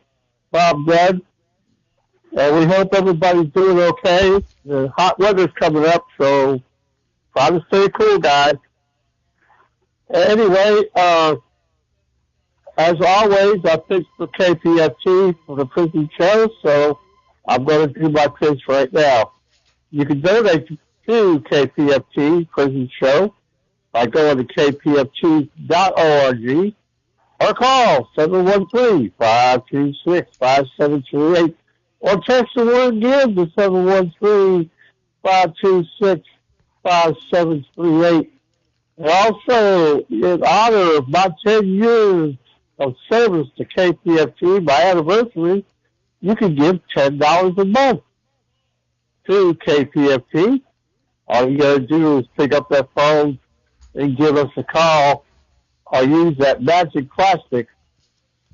Dead. And we hope everybody's doing okay. The hot weather's coming up, so try to stay cool, guys. Anyway, as always, I pitch for KPFT for the Prison Show, so I'm going to do my pitch right now. You can donate to KPFT Prison Show by going to kpft.org or call 713-526-5738 or text the word again to 713-526-5738. And also, in honor of my 10 years of service to KPFT, my anniversary, you can give $10 a month to KPFT. All you got to do is pick up that phone and give us a call or use that magic plastic.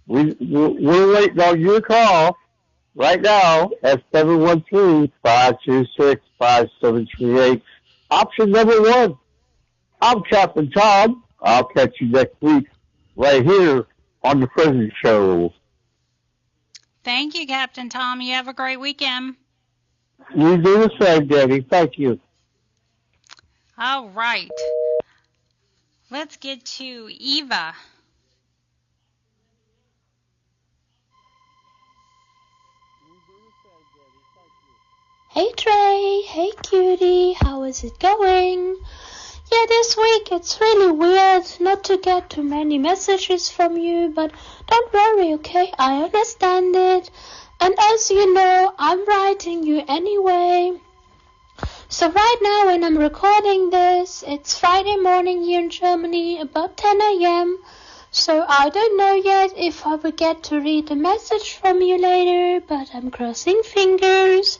We're waiting on your call right now at 713-526-5738. Option number 1. I'm Captain Tom. I'll catch you next week right here on The Prison Show. Thank you, Captain Tom. You have a great weekend. You do the same, Debbie. Thank you. All right. Let's get to Eva. Hey Trey, hey cutie, how is it going? Yeah, this week it's really weird not to get too many messages from you, but don't worry, okay? I understand it. And as you know, I'm writing you anyway. So right now when I'm recording this, it's Friday morning here in Germany, about 10 a.m. So I don't know yet if I will get to read a message from you later, but I'm crossing fingers.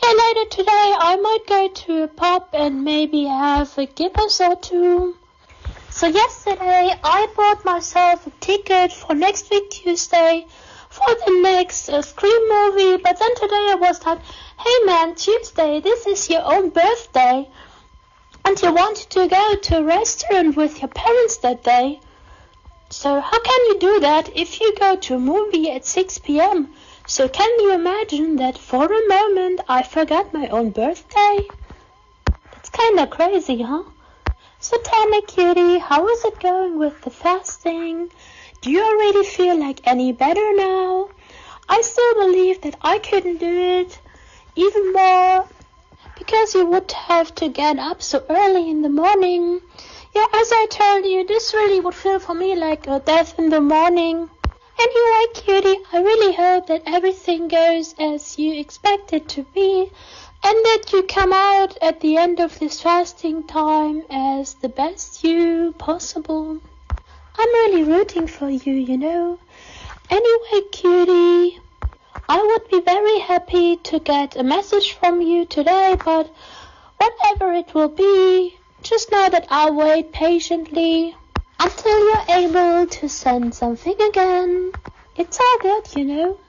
Yeah, later today I might go to a pub and maybe have a Guinness or two. So yesterday I bought myself a ticket for next week Tuesday for the next Scream movie, but then today I was like, hey man, Tuesday, this is your own birthday, and you wanted to go to a restaurant with your parents that day. So how can you do that if you go to a movie at 6 p.m.? So can you imagine that for a moment I forgot my own birthday? That's kinda crazy, huh? So tell me, cutie, how is it going with the fasting? Do you already feel like any better now? I still believe that I couldn't do it even more because you would have to get up so early in the morning. Yeah, as I told you, this really would feel for me like a death in the morning. Anyway, cutie, I really hope that everything goes as you expect it to be, and that you come out at the end of this fasting time as the best you possible. I'm really rooting for you, you know. Anyway, cutie, I would be very happy to get a message from you today, but whatever it will be, just know that I'll wait patiently until you're able to send something again. It's all good, you know.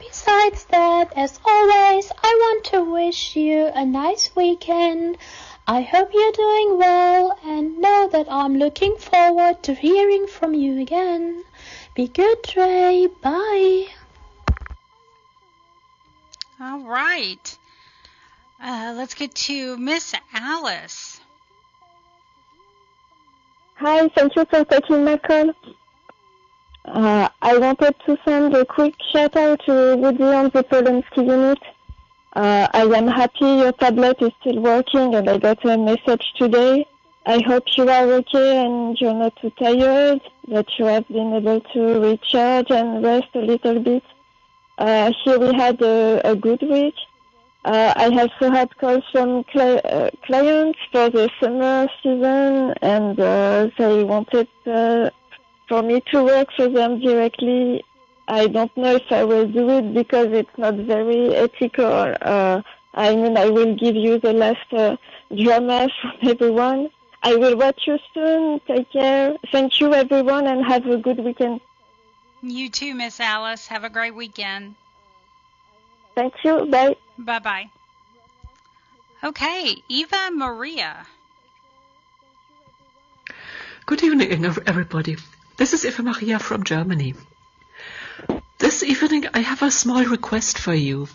Besides that, as always, I want to wish you a nice weekend. I hope you're doing well and know that I'm looking forward to hearing from you again. Be good, Trey. Bye. All right. Let's get to Miss Alice. Hi, thank you for taking my call. I wanted to send a quick shout out to Woody on the Polanski unit. I am happy your tablet is still working and I got a message today. I hope you are okay and you're not too tired, that you have been able to recharge and rest a little bit. Here we had a good week. I also had calls from clients for the summer season, and they wanted for me to work for them directly. I don't know if I will do it because it's not very ethical. I mean, I will give you the last drama from everyone. I will watch you soon. Take care. Thank you, everyone, and have a good weekend. You too, Miss Alice. Have a great weekend. Thank you. Bye. Bye-bye. Okay, Eva Maria. Good evening, everybody. This is Eva Maria from Germany. This evening I have a small request for you.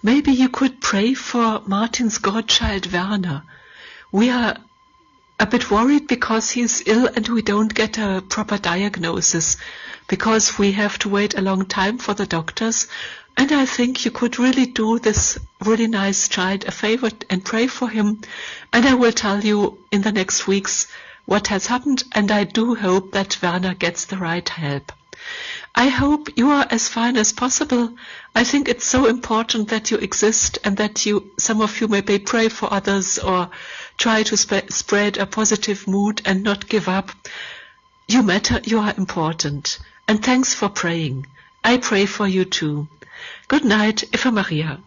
Maybe you could pray for Martin's godchild Werner. We are a bit worried because he's ill and we don't get a proper diagnosis because we have to wait a long time for the doctors. And I think you could really do this really nice child a favor and pray for him. And I will tell you in the next weeks what has happened, and I do hope that Werner gets the right help. I hope you are as fine as possible. I think it's so important that you exist and that some of you maybe pray for others or try to spread a positive mood and not give up. You matter, you are important. And thanks for praying. I pray for you too. Good night, Eva Maria.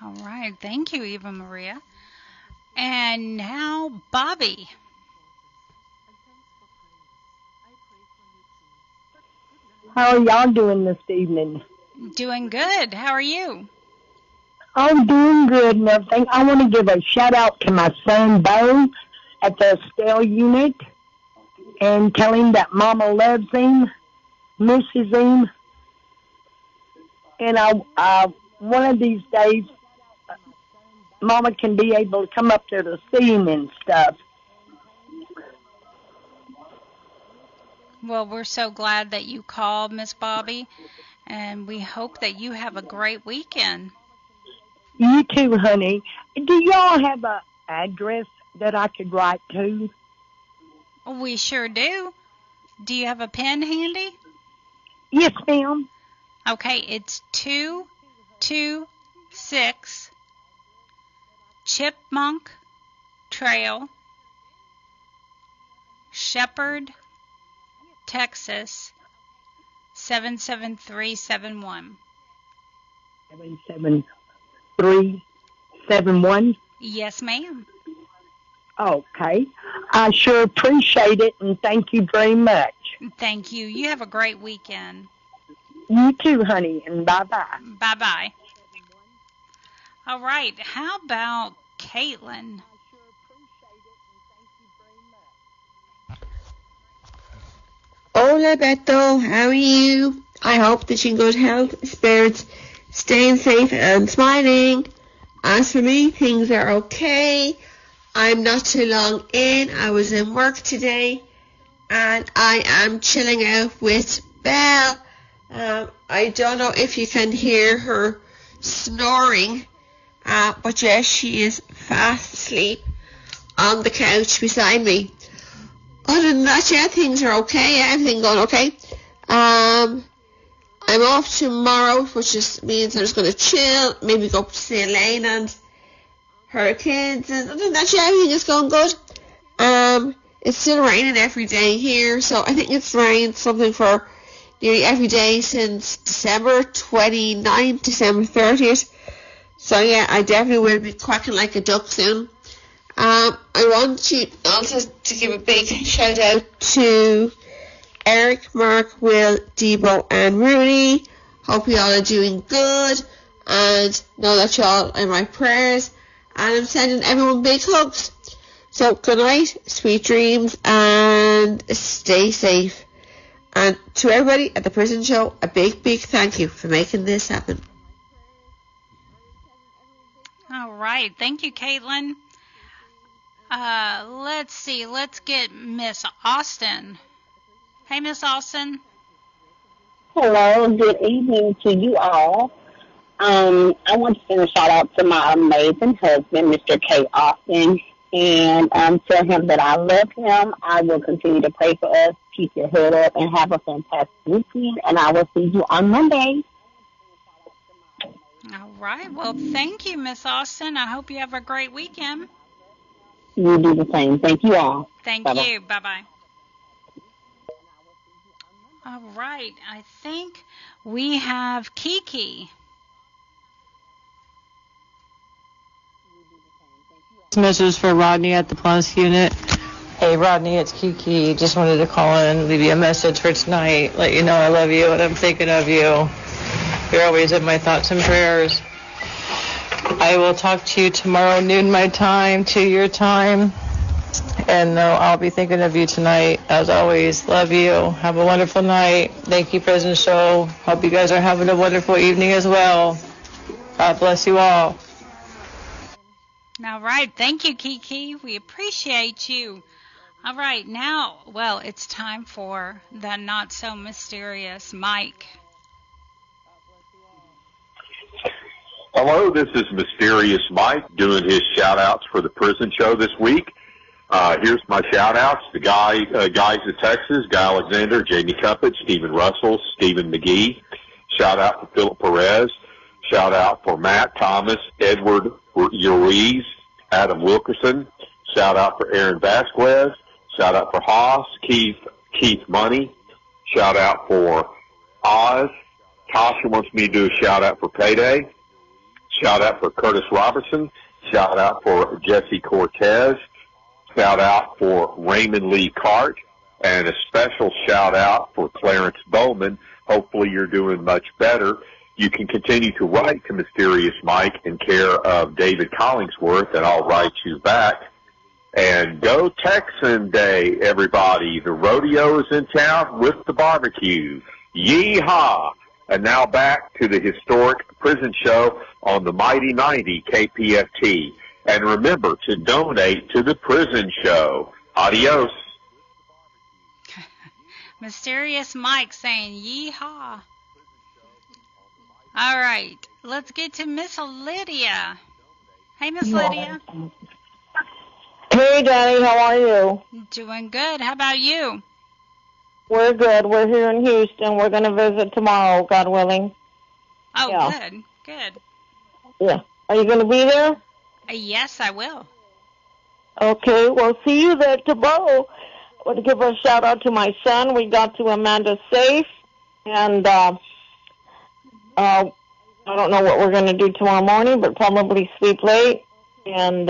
All right, thank you, Eva Maria. And now, Bobby. How are y'all doing this evening? Doing good. How are you? I'm doing good and everything. I want to give a shout out to my son, Bo, at the Estelle unit and tell him that Mama loves him, misses him, and one of these days, Mama can be able to come up there to see him and stuff. Well, we're so glad that you called, Miss Bobby, and we hope that you have a great weekend. You too, honey. Do y'all have an address that I could write to? We sure do. Do you have a pen handy? Yes, ma'am. Okay, it's 226 Chipmunk Trail, Shepherd, Texas, 77371. 77371? Yes, ma'am. Okay. I sure appreciate it, and thank you very much. Thank you. You have a great weekend. You too, honey, and bye-bye. Bye-bye. All right. How about Caitlin? Hola, Beto. How are you? I hope that you're in good health, spirits, staying safe and smiling. As for me, things are okay. I'm not too long in. I was in work today, and I am chilling out with Belle. I don't know if you can hear her snoring, but yes, she is fast asleep on the couch beside me. Other than that, yeah, things are okay. Everything going okay. I'm off tomorrow, which just means I'm just going to chill, maybe go up to see Elaine and her kids, and other than that, yeah, everything is going good. It's still raining every day here, so I think it's rained something for nearly every day since December 29th, December 30th. So yeah, I definitely will be quacking like a duck soon. I want you also to give a big shout out to Eric, Mark, Will, Debo, and Rooney. Hope you all are doing good, and know that you all are in my prayers. And I'm sending everyone big hugs. So good night, sweet dreams, and stay safe. And to everybody at the Prison Show, a big, big thank you for making this happen. All right. Thank you, Caitlin. Let's see. Let's get Miss Austin. Hey, Miss Austin. Hello. Good evening to you all. I want to send a shout out to my amazing husband, Mr. K. Austin, and tell him that I love him. I will continue to pray for us. Keep your head up and have a fantastic weekend, and I will see you on Monday. All right. Well, thank you, Miss Austin. I hope you have a great weekend. You do the same. Thank you all. Thank Bye-bye. you. Bye-bye. All right. I think we have Kiki. This message is for Rodney at the Plus unit. Hey Rodney, it's Kiki. Just wanted to call in, leave you a message for tonight, let you know I love you and I'm thinking of you. You're always in my thoughts and prayers. I will talk to you tomorrow noon my time, 2 your time. And I'll be thinking of you tonight. As always, love you. Have a wonderful night. Thank you, Prison Show. Hope you guys are having a wonderful evening as well. God bless you all. All right. Thank you, Kiki. We appreciate you. All right. Now, well, it's time for the not so mysterious Mike. Hello, this is Mysterious Mike doing his shout-outs for the Prison Show this week. Here's my shout-outs. The guys of Texas, Guy Alexander, Jamie Cuppett, Stephen Russell, Stephen McGee. Shout-out to Philip Perez. Shout-out for Matt Thomas, Edward Ruiz, Adam Wilkerson. Shout-out for Aaron Vasquez. Shout-out for Haas, Keith Money. Shout-out for Oz. Tasha wants me to do a shout-out for Payday. Shout-out for Curtis Robertson. Shout-out for Jesse Cortez. Shout-out for Raymond Lee Cart. And a special shout-out for Clarence Bowman. Hopefully you're doing much better. You can continue to write to Mysterious Mike in care of David Collingsworth, and I'll write you back. And go Texan Day, everybody. The rodeo is in town with the barbecue. Yeehaw! And now back to the historic prison show on the Mighty 90 KPFT. And remember to donate to the prison show. Adios. Mysterious Mike saying yeehaw. All right, let's get to Miss Lydia. Hey, Miss Lydia. Hey, Daddy, how are you? Doing good. How about you? We're good. We're here in Houston. We're going to visit tomorrow, God willing. Oh, Yeah. Good. Yeah. Are you going to be there? Yes, I will. Okay, we'll see you there tomorrow. I want to give a shout out to my son. We got to Amanda safe, and I don't know what we're going to do tomorrow morning, but probably sleep late. And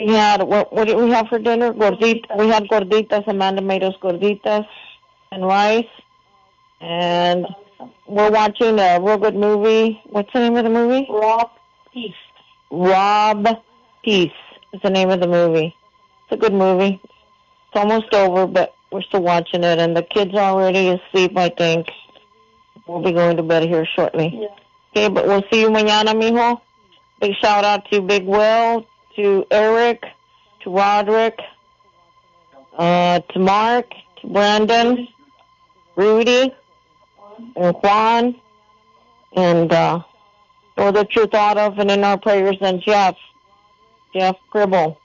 we had what did we have for dinner? Gordita. We had gorditas. Amanda made us gorditas and rice, and we're watching a real good movie. What's the name of the movie? Rob Peace. Rob Peace is the name of the movie. It's a good movie. It's almost over, but we're still watching it, and the kids are already asleep, I think. We'll be going to bed here shortly. Yeah. Okay, but we'll see you mañana, mijo. Big shout out to Big Will, to Eric, to Roderick, to Mark, to Brandon, Rudy, and Juan, and know that you're thought of and in our prayers, and Jeff Cribble.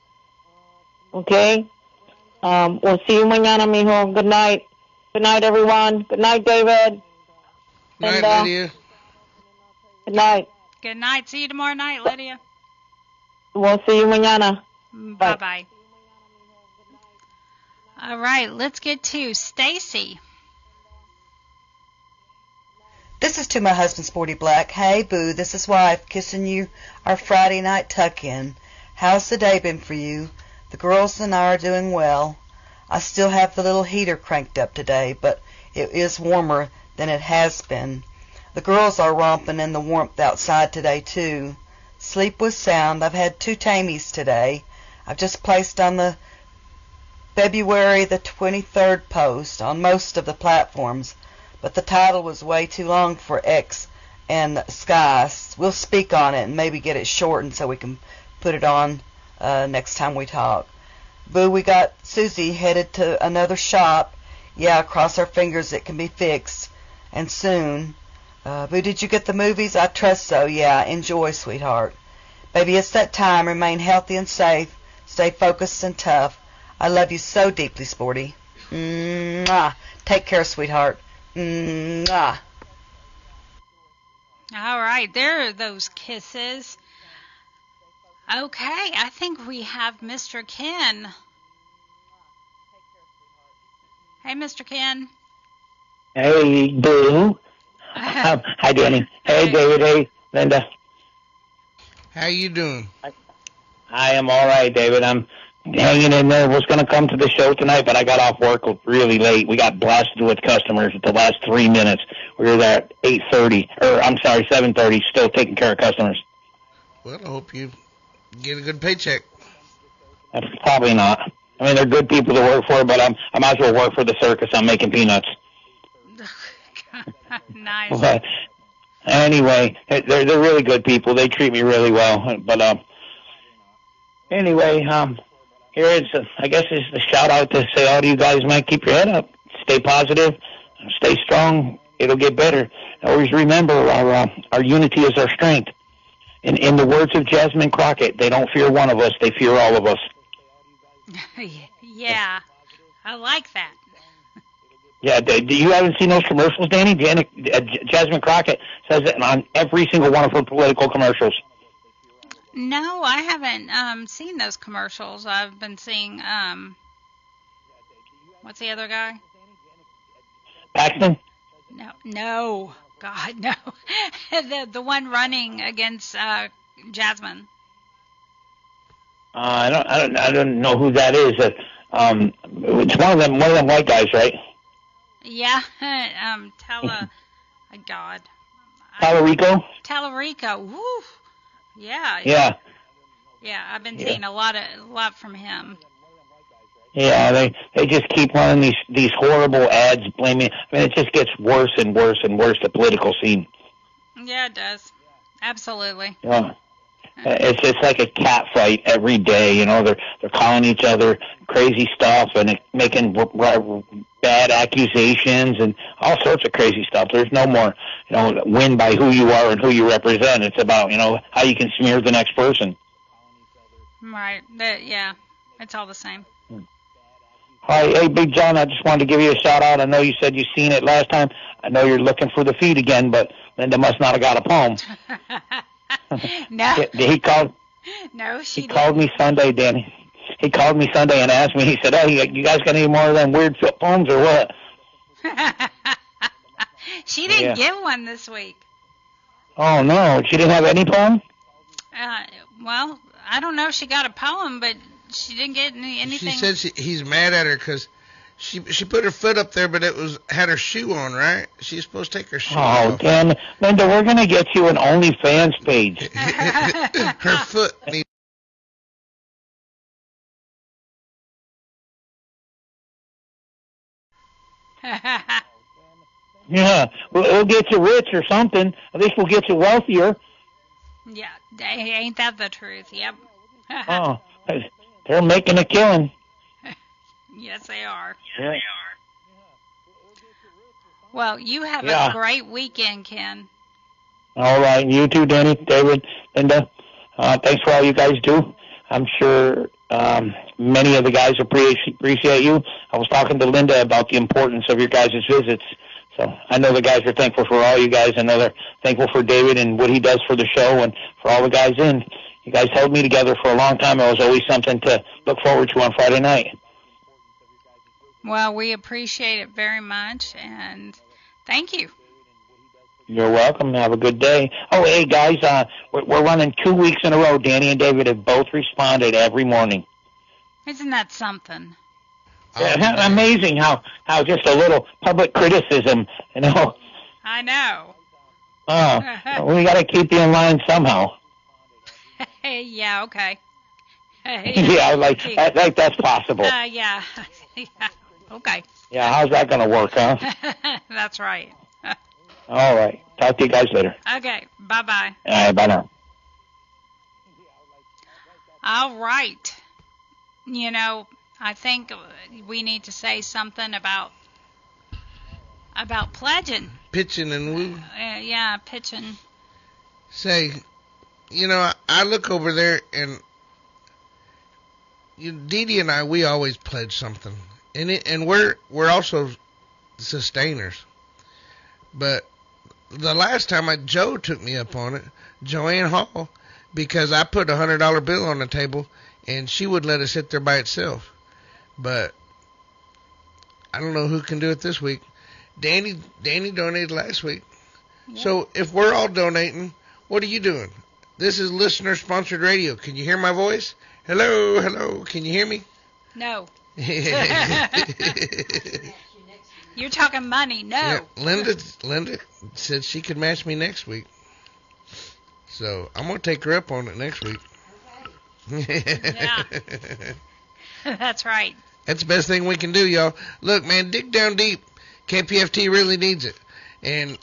Okay? We'll see you mañana, mijo. Good night. Good night, everyone. Good night, David. Good night, Lydia. Good night. Good night. See you tomorrow night, Lydia. We'll see you mañana. Bye-bye. All right, let's get to Stacy. This is to my husband, Sporty Black. Hey, boo, this is wife, kissing you our Friday night tuck-in. How's the day been for you? The girls and I are doing well. I still have the little heater cranked up today, but it is warmer than it has been. The girls are romping in the warmth outside today, too. Sleep was sound. I've had 2 tamies today. I've just placed on the February the 23rd post on most of the platforms, but the title was way too long for X and Sky. We'll speak on it and maybe get it shortened so we can put it on next time we talk. Boo, we got Susie headed to another shop. Yeah, cross our fingers it can be fixed, and soon. Boo, did you get the movies? I trust so. Yeah, enjoy, sweetheart. Baby, it's that time. Remain healthy and safe. Stay focused and tough. I love you so deeply, Sporty. Mwah. Take care, sweetheart. Mwah. All right, there are those kisses. Okay, I think we have Mr. Ken. Hey, Mr. Ken. Hey, Boo. Hi, Danny. Hey, David. Hey, Linda. How you doing? I am all right, David. I'm hanging in there. Was going to come to the show tonight, but I got off work really late. We got blasted with customers at the last 3 minutes. We were there at 7:30, still taking care of customers. Well, I hope you get a good paycheck. Probably not. I mean, they're good people to work for, but I might as well work for the circus. I'm making peanuts. Nice. But anyway, they're really good people. They treat me really well. But anyway, here is I guess it's the shout out to say all you guys might keep your head up, stay positive, stay strong. It'll get better. Always remember our unity is our strength. In the words of Jasmine Crockett, they don't fear one of us, they fear all of us. Yeah, I like that. Yeah, do you haven't seen those commercials, Danny? Jasmine Crockett says it on every single one of her political commercials. No, I haven't seen those commercials. I've been seeing, what's the other guy? Paxton? No, God, no. the one running against Jasmine. I don't know who that is. It's one of them white guys, right? Yeah, God. Tallarico? Tallarico, woo. Yeah. Yeah. Yeah, I've been seeing a lot from him. Yeah, they just keep running these horrible ads blaming. I mean, it just gets worse and worse and worse, the political scene. Yeah, it does. Absolutely. Yeah. It's like a cat fight every day. You know, they're calling each other crazy stuff and making bad accusations and all sorts of crazy stuff. There's no more, win by who you are and who you represent. It's about, how you can smear the next person. Right. Yeah. It's all the same. Hi, hey, Big John, I just wanted to give you a shout-out. I know you said you seen it last time. I know you're looking for the feed again, but Linda must not have got a poem. No. He called. No, she didn't. Called me Sunday, Danny. He called me Sunday and asked me. He said, "Oh, you guys got any more of them weird poems or what?" She didn't give one this week. Oh no, she didn't have any poem. Well, I don't know if she got a poem, but she didn't get anything. She said he's mad at her because she put her foot up there, but had her shoe on, right? She's supposed to take her shoe off. Oh, damn. Linda, we're going to get you an OnlyFans page. Her foot needs... Yeah, we'll get you rich or something. At least we'll get you wealthier. Yeah, ain't that the truth? Yep. Oh, they're making a killing. Yes, they are. Yeah. Well, you have a great weekend, Ken. All right. You too, Danny, David, Linda. Thanks for all you guys do. I'm sure many of the guys appreciate you. I was talking to Linda about the importance of your guys' visits. So I know the guys are thankful for all you guys. I know they're thankful for David and what he does for the show and for all the guys in. You guys held me together for a long time. It was always something to look forward to on Friday night. Well, we appreciate it very much, and thank you. You're welcome. Have a good day. Oh, hey, guys, we're running 2 weeks in a row. Danny and David have both responded every morning. Isn't that something? Yeah, amazing how just a little public criticism, I know. We got to keep you in line somehow. Yeah, okay. Yeah, like that's possible. Yeah. Okay. Yeah, how's that going to work, huh? That's right. All right. Talk to you guys later. Okay. Bye-bye. All right, bye now. All right. I think we need to say something about pledging. Pitching and woo. Yeah, pitching. Say, I look over there and Dee Dee and I, we always pledge something, and we're also sustainers. But the last time Joe took me up on it, Joanne Hall, because I put a $100 bill on the table and she would let it sit there by itself. But I don't know who can do it this week. Danny donated last week. Yep. So if we're all donating, what are you doing? This is listener-sponsored radio. Can you hear my voice? Hello. Can you hear me? No. You're talking money. No. Yeah, Linda said she could match me next week. So I'm going to take her up on it next week. Yeah. That's right. That's the best thing we can do, y'all. Look, man, dig down deep. KPFT really needs it. And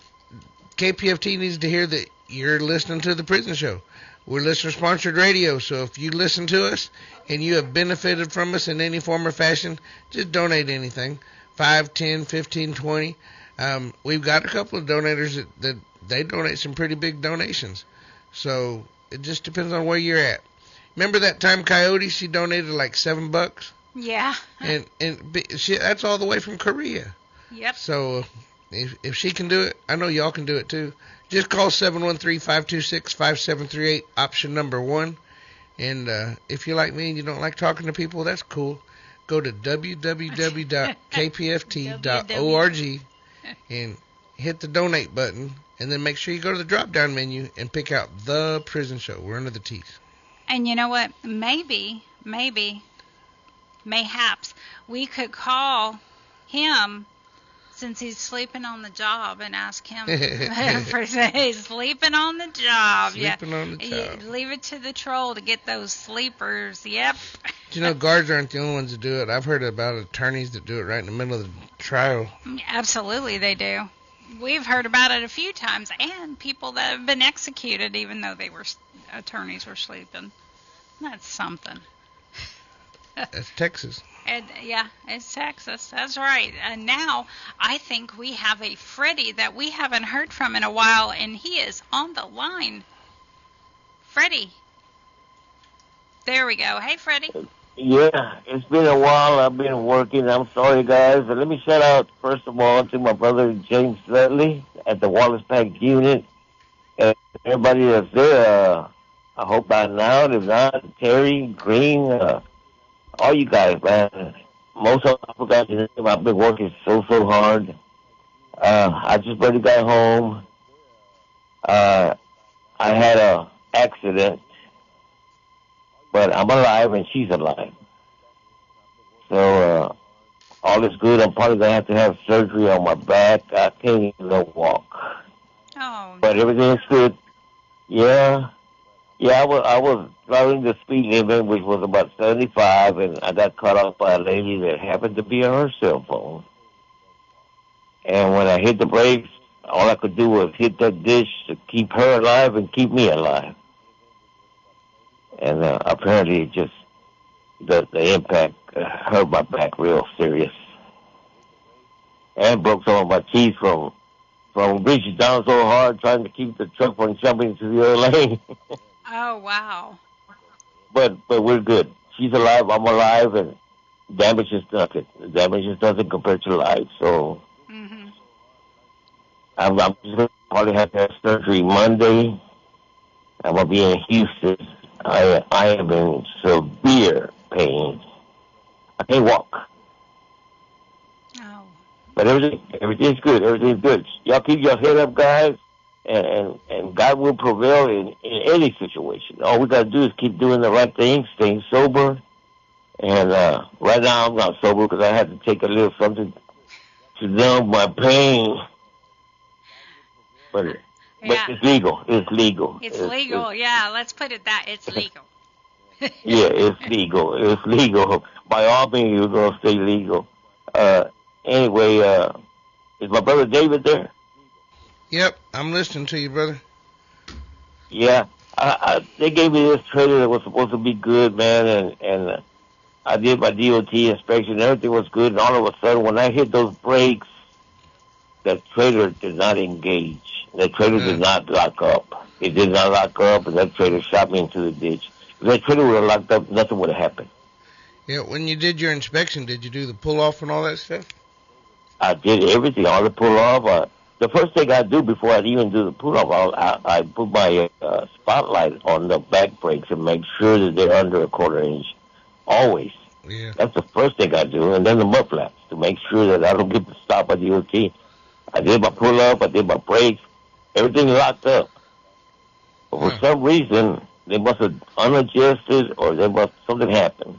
KPFT needs to hear that you're listening to The Prison Show. We're listener-sponsored radio, so if you listen to us and you have benefited from us in any form or fashion, just donate anything. 5, 10, 15, 20. We've got a couple of donators that they donate some pretty big donations. So it just depends on where you're at. Remember that time Coyote, she donated like $7? Yeah. And that's all the way from Korea. Yep. So if she can do it, I know y'all can do it too. Just call 713-526-5738, option number 1. And if you're like me and you don't like talking to people, that's cool. Go to www.kpft.org and hit the donate button. And then make sure you go to the drop-down menu and pick out The Prison Show. We're under the T's. And you know what? Mayhaps, we could call him since he's sleeping on the job, and ask him for he's sleeping on the job. Sleeping on the job. Leave it to the troll to get those sleepers. Yep. You know, guards aren't the only ones that do it. I've heard about attorneys that do it right in the middle of the trial. Absolutely, they do. We've heard about it a few times, and people that have been executed even though attorneys were sleeping. That's something. That's Texas. And, yeah, it's Texas. That's right. And now I think we have a Freddie that we haven't heard from in a while, and he is on the line. Freddie. There we go. Hey, Freddie. Yeah, it's been a while. I've been working. I'm sorry, guys. But let me shout out, first of all, to my brother James Dudley at the Wallace Pack unit. And everybody that's there, I hope by now, if not, Terry, Green, all you guys, man. Most of them I forgot to name. I've been working so hard. I just barely got home. I had a accident, but I'm alive and she's alive. So all is good. I'm probably gonna have surgery on my back. I can't even walk. Oh. But everything's good. Yeah. I was driving the speed limit, which was about 75, and I got cut off by a lady that happened to be on her cell phone. And when I hit the brakes, all I could do was hit that dish to keep her alive and keep me alive. And apparently it just, the impact hurt my back real serious. And broke some of my teeth from reaching down so hard trying to keep the truck from jumping into the other lane. Oh, wow. But we're good. She's alive, I'm alive, and damage is nothing. Damage is nothing compared to life. So I'm just going to probably have to have surgery Monday. I'm going to be in Houston. I am in severe pain. I can't walk. Oh. But everything's good. Everything's good. Y'all keep your head up, guys. And God will prevail in any situation. All we got to do is keep doing the right thing, staying sober. And right now I'm not sober because I had to take a little something to numb my pain. But it's legal. It's legal. It's legal. Yeah, let's put it that. It's legal. Yeah, it's legal. It's legal. By all means, you're going to stay legal. Anyway, is my brother David there? Yep, I'm listening to you, brother. Yeah, they gave me this trailer that was supposed to be good, man, and I did my DOT inspection. Everything was good, and all of a sudden, when I hit those brakes, that trailer did not engage. That trailer did not lock up. It did not lock up, and that trailer shot me into the ditch. If that trailer would have locked up, nothing would have happened. Yeah, when you did your inspection, did you do the pull-off and all that stuff? I did everything, all the pull-off. The first thing I do before I even do the pull-off, I put my spotlight on the back brakes and make sure that they're under a quarter inch. Always. Yeah. That's the first thing I do. And then the mud flaps to make sure that I don't get stopped by DOT. I did my pull-up, I did my brakes. Everything locked up. But for some reason, they must have unadjusted or something happened.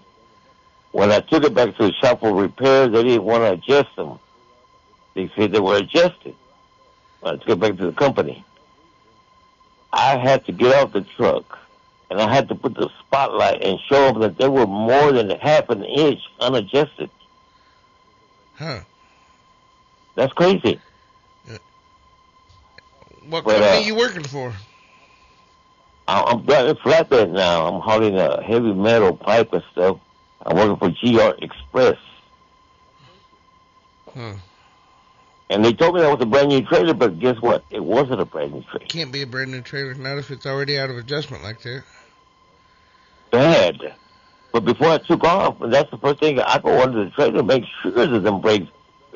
When I took it back to the shop for repairs, they didn't want to adjust them. They said they were adjusted. When I took it back to the company, I had to get off the truck, and I had to put the spotlight and show them that they were more than half an inch unadjusted. Huh. That's crazy. What company are you working for? I'm driving flatbed now. I'm hauling a heavy metal pipe and stuff. I'm working for GR Express. And they told me that was a brand new trailer, but guess what? It wasn't a brand new trailer. Can't be a brand new trailer, not if it's already out of adjustment like that. Bad. But before I took off, and that's the first thing, I go under the trailer to make sure that them brakes.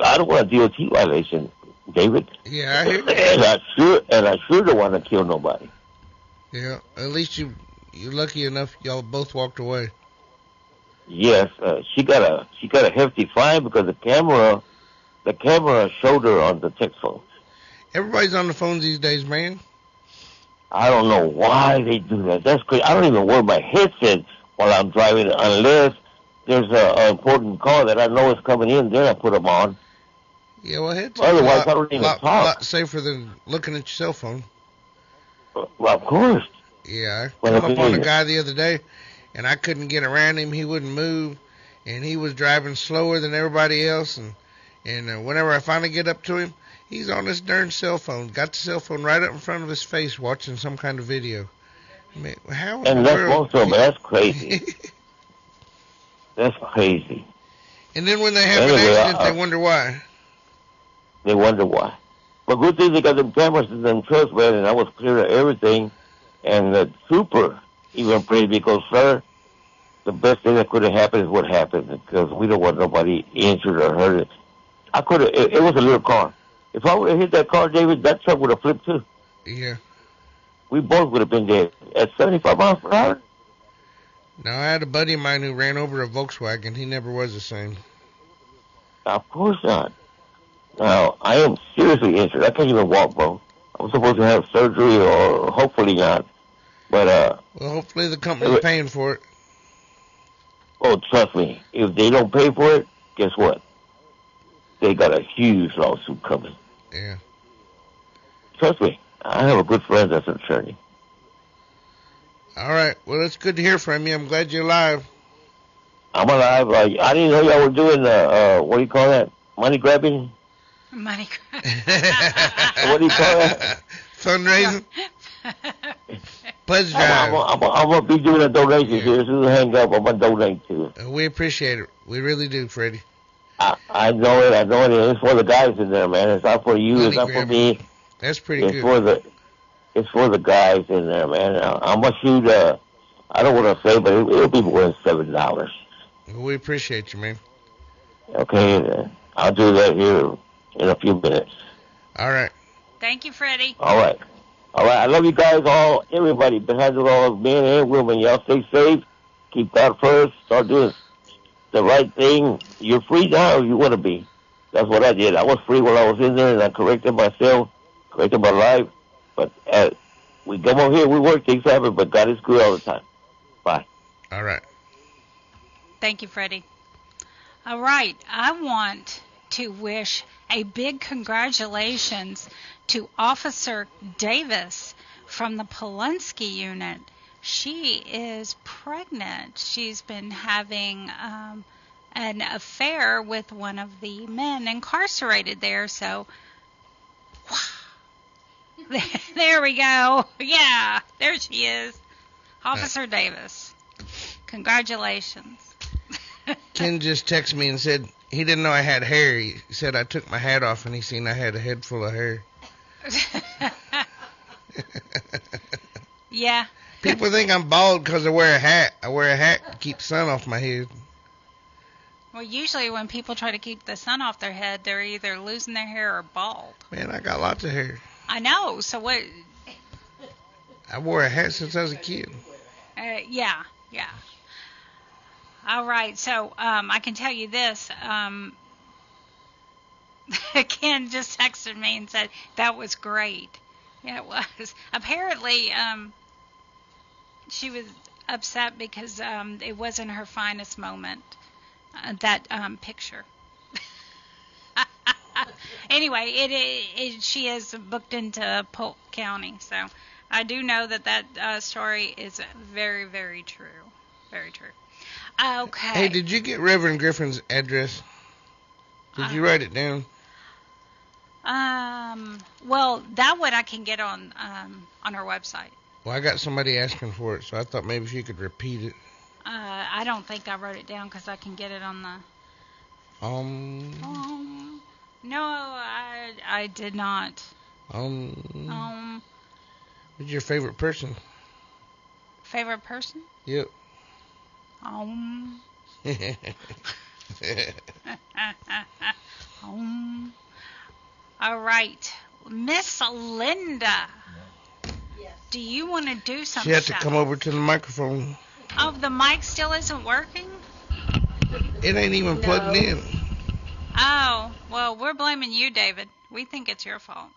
I don't want a DOT violation, David. Yeah, I hear you. And I sure don't want to kill nobody. Yeah, at least you're lucky enough y'all both walked away. Yes, she got a hefty fine because the camera showed her on the text phone. Everybody's on the phones these days, man. I don't know why they do that. That's crazy. I don't even wear my headset while I'm driving unless there's an important call that I know is coming in. Then I put them on. Yeah, well, it's Otherwise, I don't even lot talk. safer than looking at your cell phone. Well, of course. Yeah, I Well, come up on a guy the other day, and I couldn't get around him. He wouldn't move, and he was driving slower than everybody else. And whenever I finally get up to him, he's on his darn cell phone. Got the cell phone right up in front of his face, watching some kind of video. I mean, how in And the that's world? also, but that's crazy. That's crazy. And then when they have Anyway, an accident, they wonder why. They wonder why. But good thing they got them cameras in them trucks, man, and I was clear of everything. And the trooper even prayed because, sir, the best thing that could have happened is what happened because we don't want nobody injured or hurt. I could have, it was a little car. If I would have hit that car, David, that truck would have flipped too. Yeah. We both would have been dead at 75 miles per hour. Now, I had a buddy of mine who ran over a Volkswagen. He never was the same. Of course not. Now, I am seriously injured. I can't even walk, bro. I'm supposed to have surgery or hopefully not. But, well, hopefully the company's paying for it. Oh, trust me. If they don't pay for it, guess what? They got a huge lawsuit coming. Yeah. Trust me. I have a good friend that's an attorney. All right. Well, it's good to hear from you. I'm glad you're alive. I'm alive. I didn't know y'all were doing, what do you call that? Money grabbing? Money grabbing. What do you call that? Fundraising? Pledge drive. I'm going to be doing a donation here. As soon as I hang up, I'm going to donate to it. We appreciate it. We really do, Freddie. I know it. It's for the guys in there, man. It's not for you. It's not for me. That's pretty good. It's for the guys in there, man. I'm going to shoot, I don't want to say, but it'll be more than $7. We appreciate you, man. Okay, I'll do that here in a few minutes. All right. Thank you, Freddie. All right. I love you guys all, everybody, behind it all, men and women. Y'all stay safe. Keep God first. Start doing the right thing. You're free now if you want to be. That's what I did. I was free while I was in there, and I corrected myself, corrected my life. But we come over here, we work, things happen, but God is good all the time. Bye. All right. Thank you, Freddie. All right. I want to wish a big congratulations to Officer Davis from the Polunsky unit. She is pregnant. She's been having an affair with one of the men incarcerated there. So, there we go. Yeah, there she is. Officer Davis. Congratulations. Ken just texted me and said he didn't know I had hair. He said I took my hat off and he seen I had a head full of hair. Yeah. People think I'm bald because I wear a hat. I wear a hat to keep sun off my head. Well, usually when people try to keep the sun off their head, they're either losing their hair or bald. Man, I got lots of hair. I know. So what? I wore a hat since I was a kid. Yeah. All right. So I can tell you this. Ken just texted me and said that was great. Yeah, it was. Apparently, she was upset because it wasn't her finest moment. That picture. Anyway, she is booked into Polk County, so I do know that story is very, very true. Very true. Okay. Hey, did you get Reverend Griffin's address? Did you write it down? Well, that one I can get on her website. Well, I got somebody asking for it, so I thought maybe if you could repeat it. I don't think I wrote it down because I can get it on the... No, I did not. Who's your favorite person? Favorite person? Yep. All right. Miss Linda. Yes. Do you want to do something? She had to come over to the microphone. Oh, the mic still isn't working? It ain't even plugged in. Oh, well, we're blaming you, David. We think it's your fault.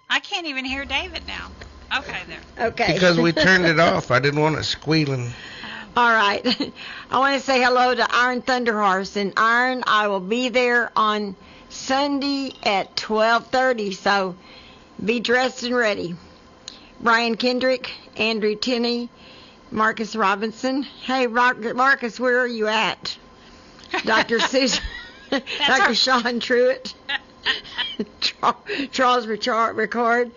I can't even hear David now. Okay, there. Okay. Because we turned it off. I didn't want it squealing. All right. I want to say hello to Iron Thunderhorse. And Iron, I will be there on Sunday at 12:30, so be dressed and ready. Brian Kendrick, Andrew Tinney, Marcus Robinson. Hey, Marcus, where are you at? Dr. Susan, Dr. Sean Truitt, Charles Ricard,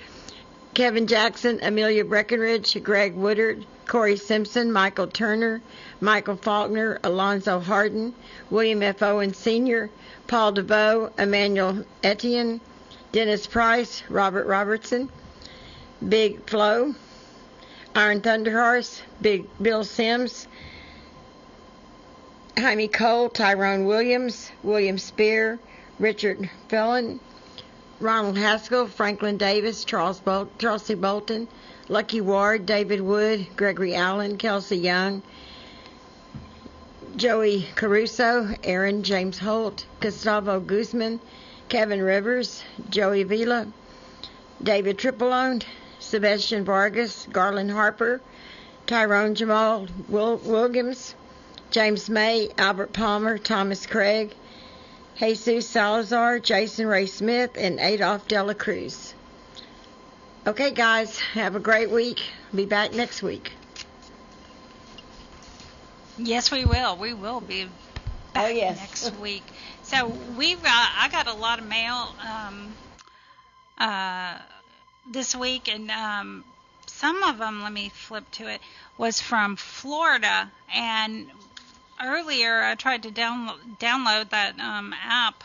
Kevin Jackson, Amelia Breckenridge, Greg Woodard, Corey Simpson, Michael Turner, Michael Faulkner, Alonzo Harden, William F. Owen Sr., Paul DeVoe, Emmanuel Etienne, Dennis Price, Robert Robertson, Big Flo, Iron Thunderhorse, Big Bill Sims, Jaime Cole, Tyrone Williams, William Spear, Richard Felon, Ronald Haskell, Franklin Davis, Charles C. Bolton, Lucky Ward, David Wood, Gregory Allen, Kelsey Young, Joey Caruso, Aaron James Holt, Gustavo Guzman, Kevin Rivers, Joey Vila, David Tripolone, Sebastian Vargas, Garland Harper, Tyrone Jamal Williams, James May, Albert Palmer, Thomas Craig, Jesus Salazar, Jason Ray Smith, and Adolph Dela Cruz. Okay, guys, have a great week. Be back next week. Yes, we will. We will be back next week. So I got a lot of mail this week, and some of them, let me flip to it, was from Florida. And earlier I tried to download that app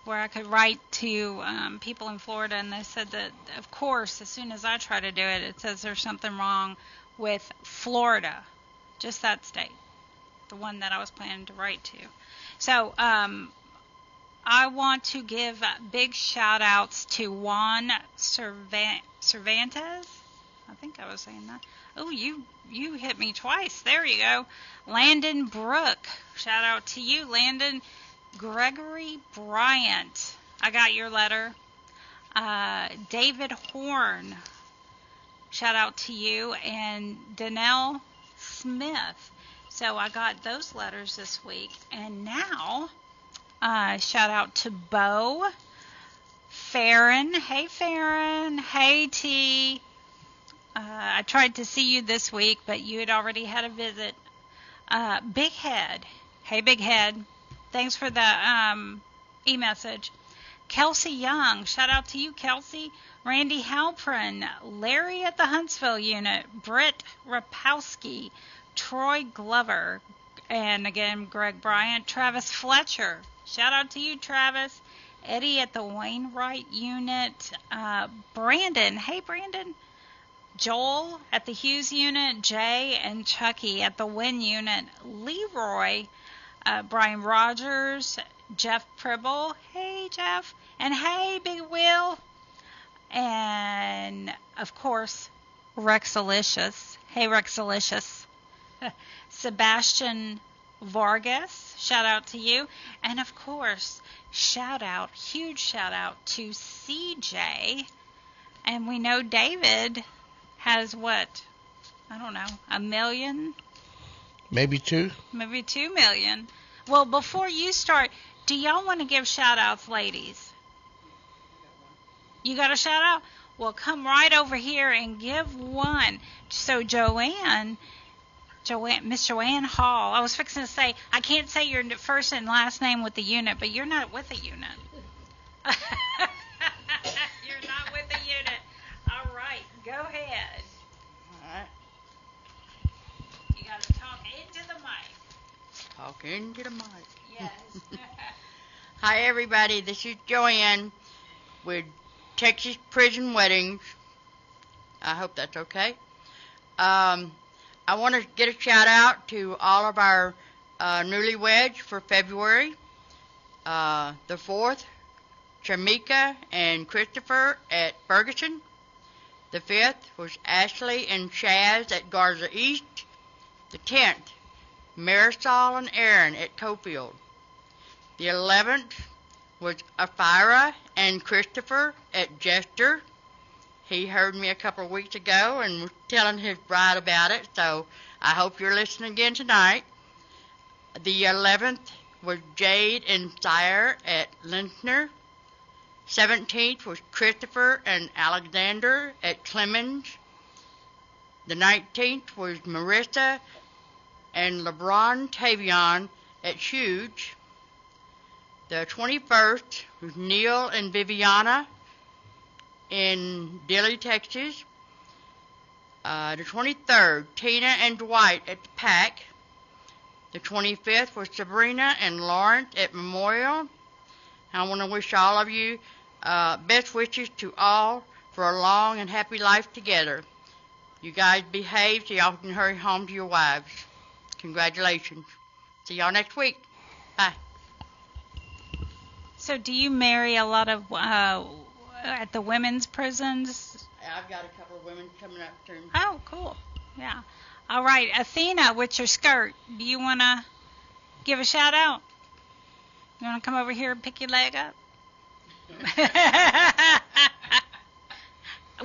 where I could write to people in Florida, and they said that, of course, as soon as I try to do it, it says there's something wrong with Florida, just that state, the one that I was planning to write to. So I want to give big shout outs to Juan Cervantes. I think I was saying that. Oh, you hit me twice. There you go. Landon Brook. Shout out to you, Landon. Gregory Bryant. I got your letter. David Horn. Shout out to you. And Danelle Smith. So I got those letters this week. And now, shout out to Bo. Farron. Hey, Farron. Hey, T. I tried to see you this week, but you had already had a visit. Big Head. Hey, Big Head. Thanks for the e-message. Kelsey Young. Shout out to you, Kelsey. Randy Halprin. Larry at the Huntsville unit. Britt Rapowski. Troy Glover. And again, Greg Bryant. Travis Fletcher. Shout out to you, Travis. Eddie at the Wainwright unit. Brandon. Hey, Brandon. Joel at the Hughes unit, Jay and Chucky at the Wynn unit, Leroy, Brian Rogers, Jeff Pribble, hey Jeff, and hey Big Will, and of course Rexalicious, hey Rexalicious, Sebastian Vargas, shout out to you, and of course huge shout out to CJ, and we know David has what? I don't know, 1 million? Maybe 2. Maybe 2 million. Well, before you start, do y'all want to give shout-outs, ladies? You got a shout-out? Well, come right over here and give one. So Miss Joanne Hall. I was fixing to say, I can't say your first and last name with the unit, but you're not with the unit. You're not with the unit. All right, go ahead. All right. You got to talk into the mic. Talk into the mic. Yes. Hi, everybody. This is Joanne with Texas Prison Weddings. I hope that's okay. I want to get a shout out to all of our newlyweds for February. The 4th, Shamika and Christopher at Ferguson. The 5th was Ashley and Shaz at Garza East. The 10th, Marisol and Aaron at Cofield. The 11th was Afira and Christopher at Jester. He heard me a couple of weeks ago and was telling his bride about it, so I hope you're listening again tonight. The 11th was Jade and Sire at Lintner. 17th was Christopher and Alexander at Clemens. The 19th was Marissa and LeBron Tavion at Huge. The 21st was Neil and Viviana in Dilley, Texas. The 23rd, Tina and Dwight at the PAC. The 25th was Sabrina and Lawrence at Memorial. I want to wish all of you best wishes to all for a long and happy life together. You guys behave so y'all can hurry home to your wives. Congratulations. See y'all next week. Bye. So do you marry a lot of at the women's prisons? I've got a couple of women coming up soon. Oh, cool. Yeah. All right, Athena, with your skirt, do you want to give a shout out? You want to come over here and pick your leg up?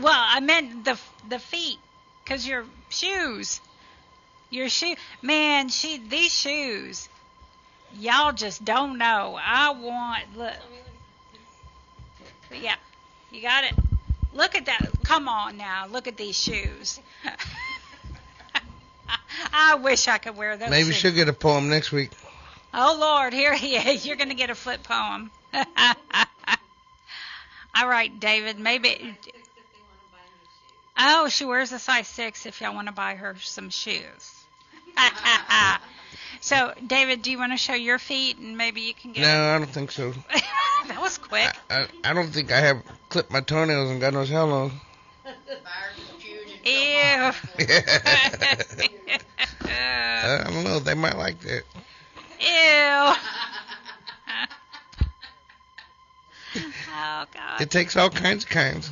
Well, I meant the feet, because your shoes. Man, these shoes, y'all just don't know. Look. Yeah, you got it. Look at that. Come on now. Look at these shoes. I wish I could wear those. Maybe shoes. she'll get a poem next week. Oh, Lord, here he is. You're going to get a flip poem. All right, David, maybe. Oh, she wears a size 6 if y'all want to buy her some shoes. So, David, do you want to show your feet and maybe you can get... No, I don't think so. That was quick. I don't think I have clipped my toenails and God knows how long. Ew. I don't know. They might like that. Ew. Oh, God. It takes all kinds of kinds.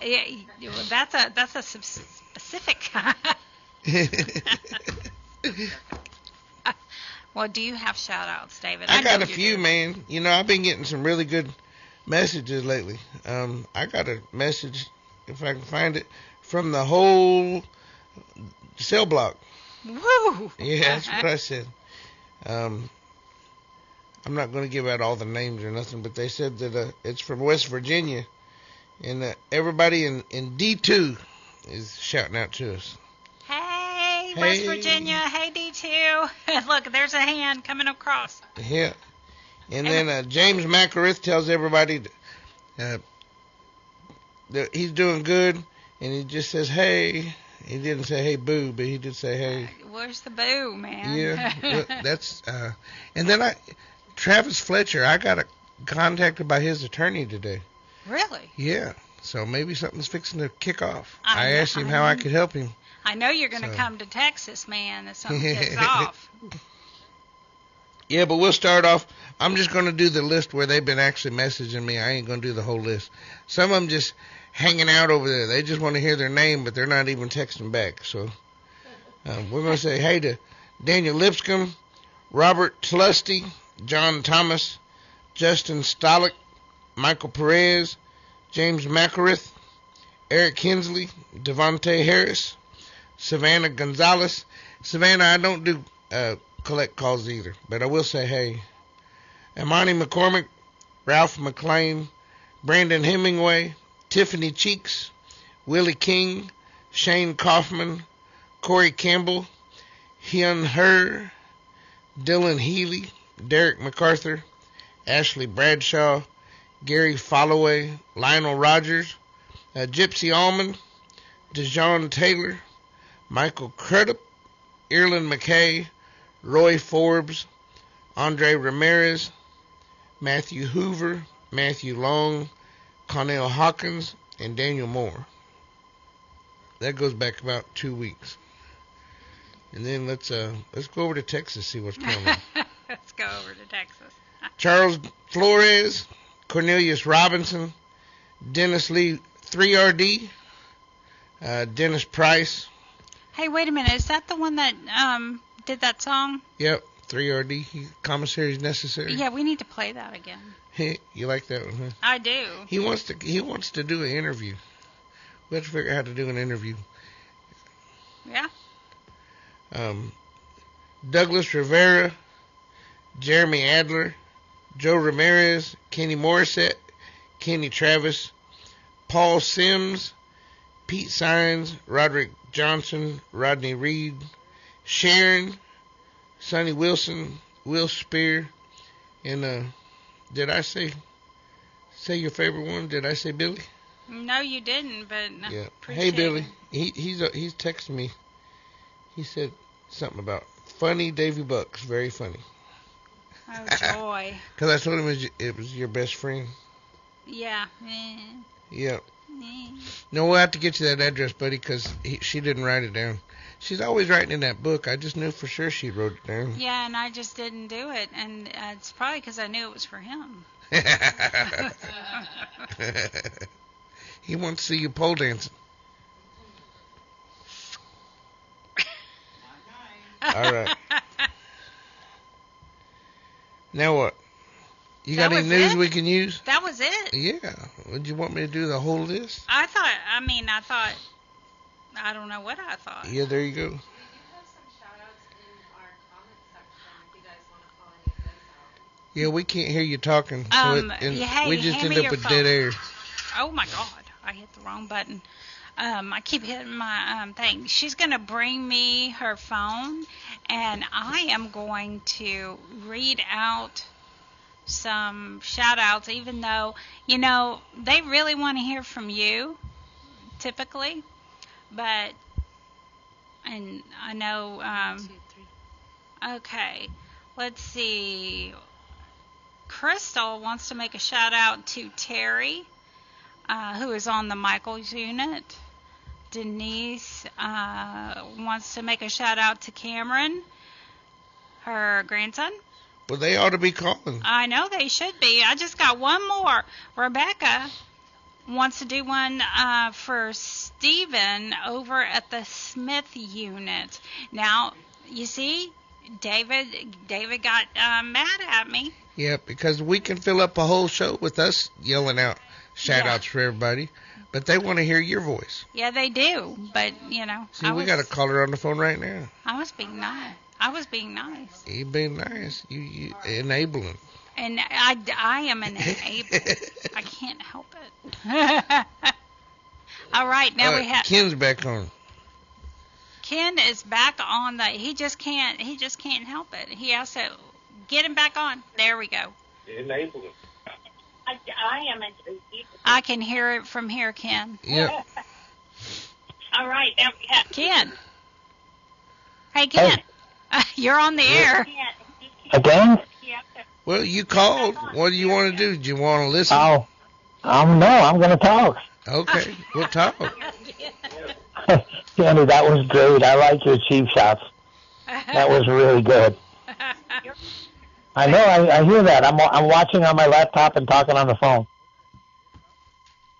Yeah, well, that's a specific kind. Well, do you have shout-outs, David? I got a few, man. You know, I've been getting some really good messages lately. I got a message, if I can find it, from the whole cell block. Woo! Yeah, that's what I said. I'm not going to give out all the names or nothing, but they said that it's from West Virginia, and everybody in D2 is shouting out to us. Hey, West Virginia. Hey, D2. Look, there's a hand coming across. Yeah. And then James McArith tells everybody that he's doing good, and he just says, hey. He didn't say, hey, boo, but he did say, hey. Where's the boo, man? Yeah. Well, that's, and then Travis Fletcher, I got contacted by his attorney today. Really? Yeah. So maybe something's fixing to kick off. I asked him how I could help him. I know you're going to come to Texas, man, if something kicks off. Yeah, but we'll start off. I'm just going to do the list where they've been actually messaging me. I ain't going to do the whole list. Some of them just hanging out over there. They just want to hear their name, but they're not even texting back. So we're going to say hey to Daniel Lipscomb, Robert Tlusty, John Thomas, Justin Stolick, Michael Perez, James McArith, Eric Hensley, Devontae Harris, Savannah Gonzalez. Savannah, I don't do collect calls either, but I will say hey. Imani McCormick, Ralph McLean, Brandon Hemingway, Tiffany Cheeks, Willie King, Shane Kaufman, Corey Campbell, Hyun Her, Dylan Healy, Derek MacArthur, Ashley Bradshaw, Gary Followay, Lionel Rogers, Gypsy Almond, DeJohn Taylor, Michael Crudup, Erlen McKay, Roy Forbes, Andre Ramirez, Matthew Hoover, Matthew Long, Connell Hawkins, and Daniel Moore. That goes back about 2 weeks. And then let's go over to Texas, see what's going on. Let's go over to Texas. Charles Flores, Cornelius Robinson, Dennis Lee 3RD, Dennis Price. Hey, wait a minute. Is that the one that did that song? Yep, 3RD. Commissary is necessary. Yeah, we need to play that again. Hey, you like that one, huh? I do. He wants to do an interview. We have to figure out how to do an interview. Yeah. Douglas Rivera, Jeremy Adler, Joe Ramirez, Kenny Morissette, Kenny Travis, Paul Sims, Pete Sines, Roderick Johnson, Rodney Reed, Sharon, Sonny Wilson, Will Spear, and did I say your favorite one? Did I say Billy? No, you didn't, but Yeah. appreciate Hey Billy, it. he's texting me. He said something about funny Davy Bucks, very funny. Oh, joy. Because I told him it was your best friend. Yeah. Yep. No, we'll have to get you that address, buddy, because she didn't write it down. She's always writing in that book. I just knew for sure she wrote it down. Yeah, and I just didn't do it, and it's probably because I knew it was for him. He wants to see you pole dancing. All right. Now what? You got any news we can use? That was it. Yeah. Would you want me to do the whole list? I thought, I don't know what I thought. Yeah, there you go. Yeah, we can't hear you talking. So hey, we just hand end me up your with phone. dead air. Oh my God, I hit the wrong button. I keep hitting my thing. She's going to bring me her phone, and I am going to read out some shout-outs, even though, they really want to hear from you, typically. But, and I know, okay, let's see. Crystal wants to make a shout-out to Terry, who is on the Michaels unit. Denise wants to make a shout-out to Cameron, her grandson. Well, they ought to be calling. I know they should be. I just got one more. Rebecca wants to do one for Stephen over at the Smith unit. Now, you see, David got mad at me. Yeah, because we can fill up a whole show with us yelling out shout-outs for everybody, but they want to hear your voice. Yeah, they do, but, See, we got a caller on the phone right now. I was being nice. You being nice. You enabling. And I am an enabler. I can't help it. All right, now we have Ken's back on. Ken is back on he just can't help it. He has to get him back on. There we go. Enabling. I am an I can hear it from here, Ken. Yep. All right, now we have Ken. Hey, Ken. You're on the air. Again? Well, you called. What do you want to do? Do you want to listen? No, I'm going to talk. Okay, we'll talk. Sandy, that was great. I like your cheap shots. That was really good. I know, I hear that. I'm watching on my laptop and talking on the phone.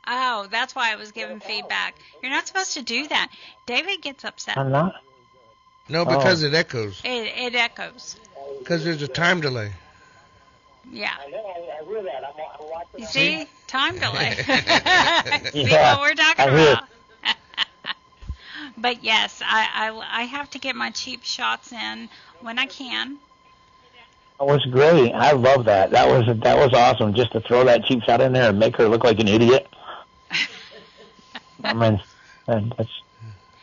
Oh, that's why I was giving feedback. You're not supposed to do that. David gets upset. I'm not? No, because it echoes. It echoos. Because there's a time delay. Yeah. I know, I hear that. I'm watching. You see? Time delay. See Yeah, what we're talking I hear about? But yes, I have to get my cheap shots in when I can. That was great. I love that. That was awesome. Just to throw that cheap shot in there and make her look like an idiot. I mean,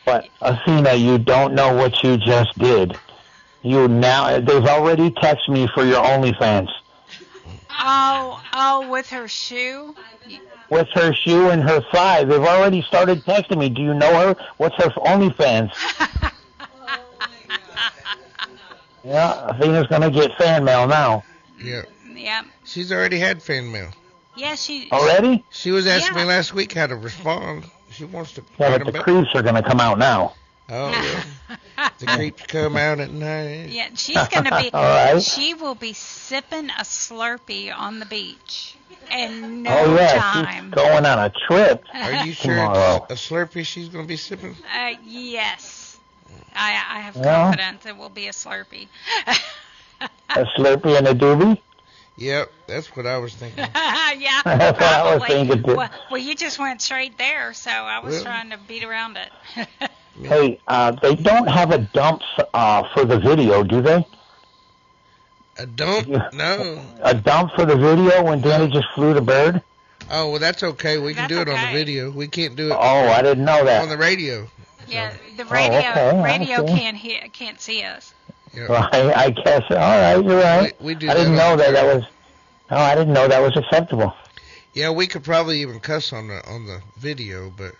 but Athena, you don't know what you just did. They've already texted me for your OnlyFans. Oh, with her shoe? With her shoe and her thigh. They've already started texting me. Do you know her? What's her OnlyFans? Yeah, Athena's going to get fan mail now. Yeah. Yep. She's already had fan mail. Yeah, she... Already? She was asking me last week how to respond. She wants to... Yeah, but the creeps are going to come out now. Oh, yeah. The creeps come out at night. Yeah, she's going to be... All right. She will be sipping a Slurpee on the beach in no time. She's going on a trip. Are you sure tomorrow. it's a Slurpee she's going to be sipping? Yes. I have confidence it will be a Slurpee. A Slurpee and a doobie? Yep, that's what I was thinking. Yeah, That's what I was thinking, too. Well, you just went straight there, so I was trying to beat around it. Hey, they don't have a dump for the video, do they? A dump? No. A dump for the video when Danny just flew the bird? Oh, well, that's okay. We can do it on the video. We can't do it. Oh, I didn't know that. On the radio. Yeah, the radio can't see us. Yeah. Well, I guess. All right, you're right. We do I didn't know that was. Oh, I didn't know that was acceptable. Yeah, we could probably even cuss on the video, but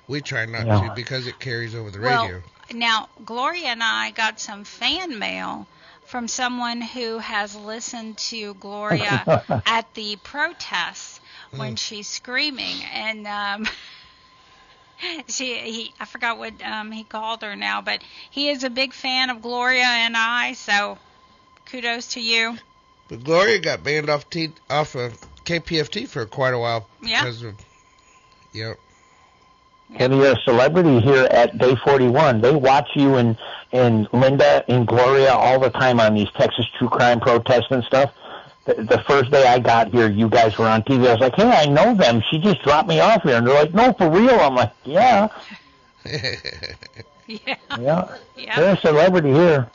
we try not to because it carries over the radio. Well, now Gloria and I got some fan mail from someone who has listened to Gloria at the protests when she's screaming, and I forgot what he called her now, but he is a big fan of Gloria and I, so kudos to you. But Gloria got banned off of KPFT for quite a while because of, And you're a celebrity here at Day 41. They watch you and Linda and Gloria all the time on these Texas true crime protests and stuff. The first day I got here, you guys were on TV. I was like, hey, I know them. She just dropped me off here. And they're like, no, for real. I'm like, yeah. Yeah. They're a celebrity here.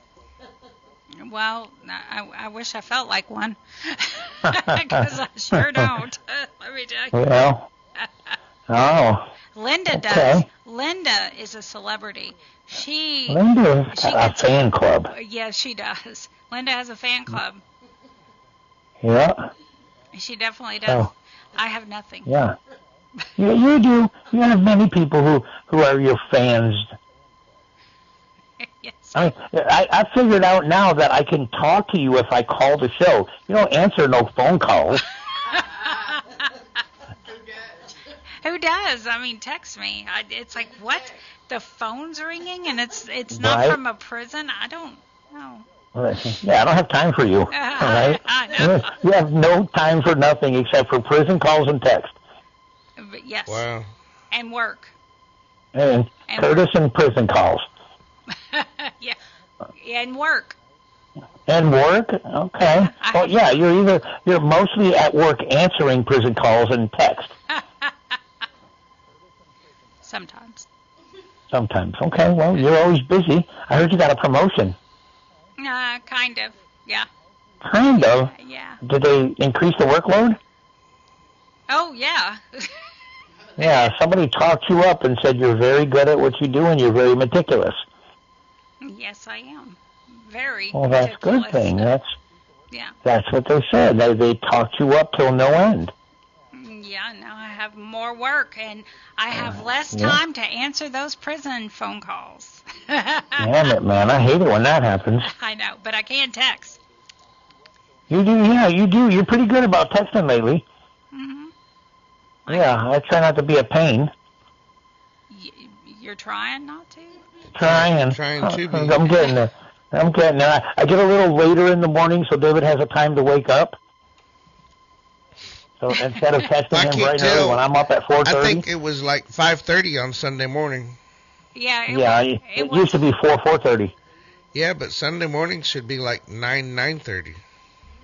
Well, I wish I felt like one, because I sure don't. Let me tell you. Well, Linda does. Linda is a celebrity. Linda has a fan club. Yes, she does. Linda has a fan club. Yeah. She definitely does. Oh. I have nothing. Yeah. You do. You have many people who are your fans. Yes. I figured out now that I can talk to you if I call the show. You don't answer no phone calls. Who does? I mean, text me. It's like, what? The phone's ringing and it's not from a prison? I don't know. Yeah, I don't have time for you. All right? I know. You have no time for nothing except for prison calls and text. But yes. Wow. And work. And Curtis and prison calls. Yeah. And work. And work? Okay. Well, yeah, you're mostly at work answering prison calls and text. Sometimes. Sometimes. Okay, well, you're always busy. I heard you got a promotion. Kind of. Yeah. Kind of? Yeah. Did they increase the workload? Oh, yeah. Yeah, somebody talked you up and said you're very good at what you do and you're very meticulous. Yes, I am. Very Well, that's a good thing. Yeah. That's what they said. They talked you up till no end. Yeah, now I have more work, and I have less time to answer those prison phone calls. Damn it, man. I hate it when that happens. I know, but I can text. You do, yeah, you do. You're pretty good about texting lately. Mm-hmm. Yeah, I try not to be a pain. You're trying not to? Trying to be. I'm getting there. I get a little later in the morning so David has a time to wake up. So instead of texting him bright and early when I'm up at 4:30. I think it was like 5:30 on Sunday morning. Yeah. It used to be 4:30. Yeah, but Sunday morning should be like 9:30.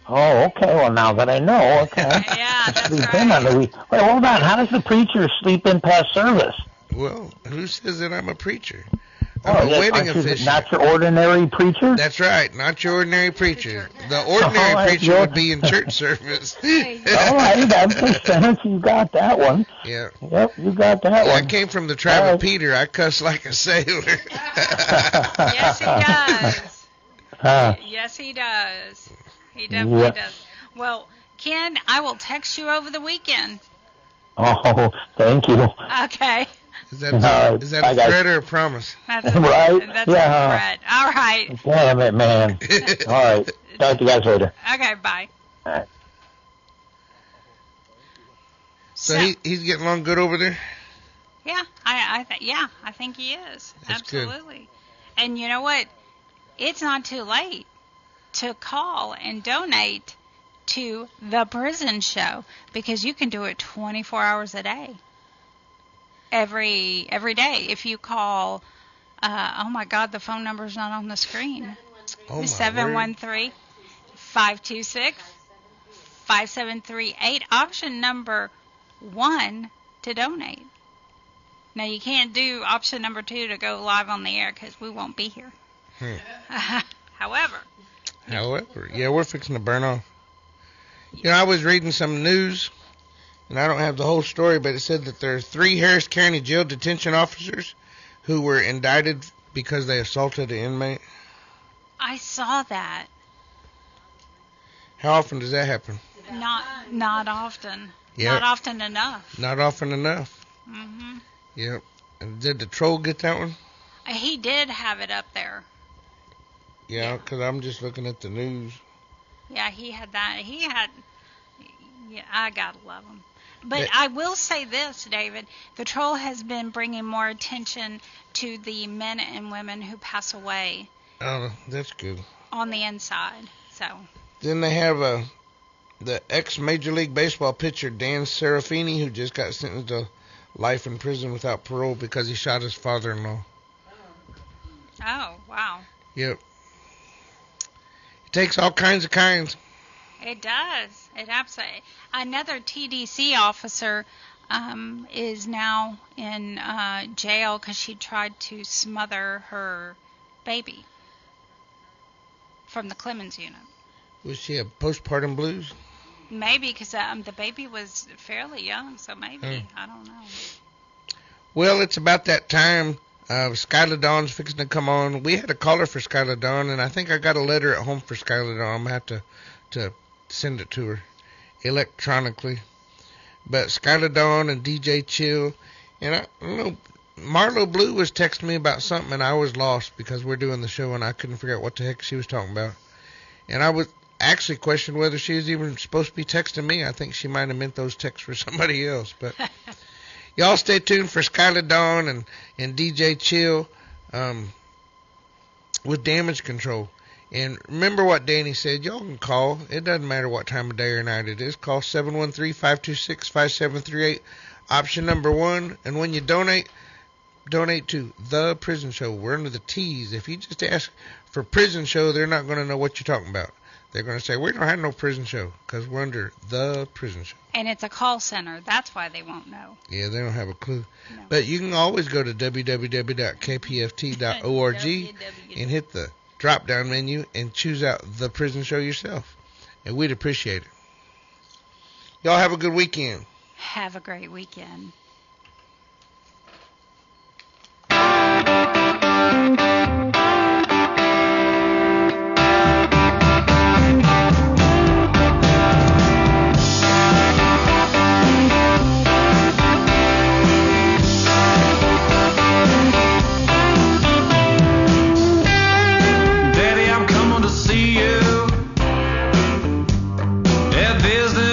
Oh, okay. Well, now that I know, okay. Yeah, that's sleep in on the week. Wait, hold on. How does the preacher sleep in past service? Well, who says that I'm a preacher? Oh, I'm a wedding official. Not your ordinary preacher? That's right, not your ordinary preacher. The ordinary preacher would be in church service. All right, that makes sense. You got that one. Yeah. Yep, you got that one. I came from the tribe of Peter. I cuss like a sailor. Yes, he does. Yes, he does. He definitely does. Well, Ken, I will text you over the weekend. Oh, thank you. Okay. Is that a threat or a promise? That's right? That's a threat. All right. Damn it, man. All right. Talk to you guys later. Okay, bye. All right. So he's getting along good over there? Yeah, I think he is. That's absolutely. Good. And you know what? It's not too late to call and donate to The Prison Show, because you can do it 24 hours a day. Every day. If you call, oh my God, the phone number's not on the screen. 713-526-5738, option number 1 to donate. Now, you can't do option number 2 to go live on the air because we won't be here. However, yeah, we're fixing to burn off. You know, I was reading some news, and I don't have the whole story, but it said that there are 3 Harris County jail detention officers who were indicted because they assaulted an inmate. I saw that. How often does that happen? Not often. Yep. Not often enough. Not often enough. Mhm. Yep. And did the troll get that one? He did have it up there. Yeah, because I'm just looking at the news. Yeah, he had that. Yeah, I gotta love him. But I will say this, David. The troll has been bringing more attention to the men and women who pass away. Oh, that's good. On the inside, so. Then they have the ex-Major League Baseball pitcher Dan Serafini, who just got sentenced to life in prison without parole because he shot his father-in-law. Oh, wow. Yep. It takes all kinds of kinds. It does. It absolutely. Another TDC officer is now in jail because she tried to smother her baby from the Clemens unit. Was she a postpartum blues? Maybe because the baby was fairly young, so maybe. I don't know. Well, it's about that time. Skylar Dawn's fixing to come on. We had a caller for Skylar Dawn, and I think I got a letter at home for Skylar Dawn. I'm going to have to send it to her electronically. But Skylar Dawn and DJ Chill, and I don't know, Marlo Blue was texting me about something, and I was lost because we're doing the show, and I couldn't figure out what the heck she was talking about. And I was actually questioned whether she was even supposed to be texting me. I think she might have meant those texts for somebody else. But y'all stay tuned for Skylar Dawn and DJ Chill with Damage Control. And remember what Danny said. Y'all can call. It doesn't matter what time of day or night it is. Call 713-526-5738. Option number 1. And when you donate to The Prison Show. We're under the T's. If you just ask for Prison Show, they're not going to know what you're talking about. They're going to say, we don't have no prison show because we're under The Prison Show. And it's a call center. That's why they won't know. Yeah, they don't have a clue. No. But you can always go to www.kpft.org and hit the drop-down menu and choose out The Prison Show yourself. And we'd appreciate it. Y'all have a good weekend. Have a great weekend. Daddy, I'm coming to see you at business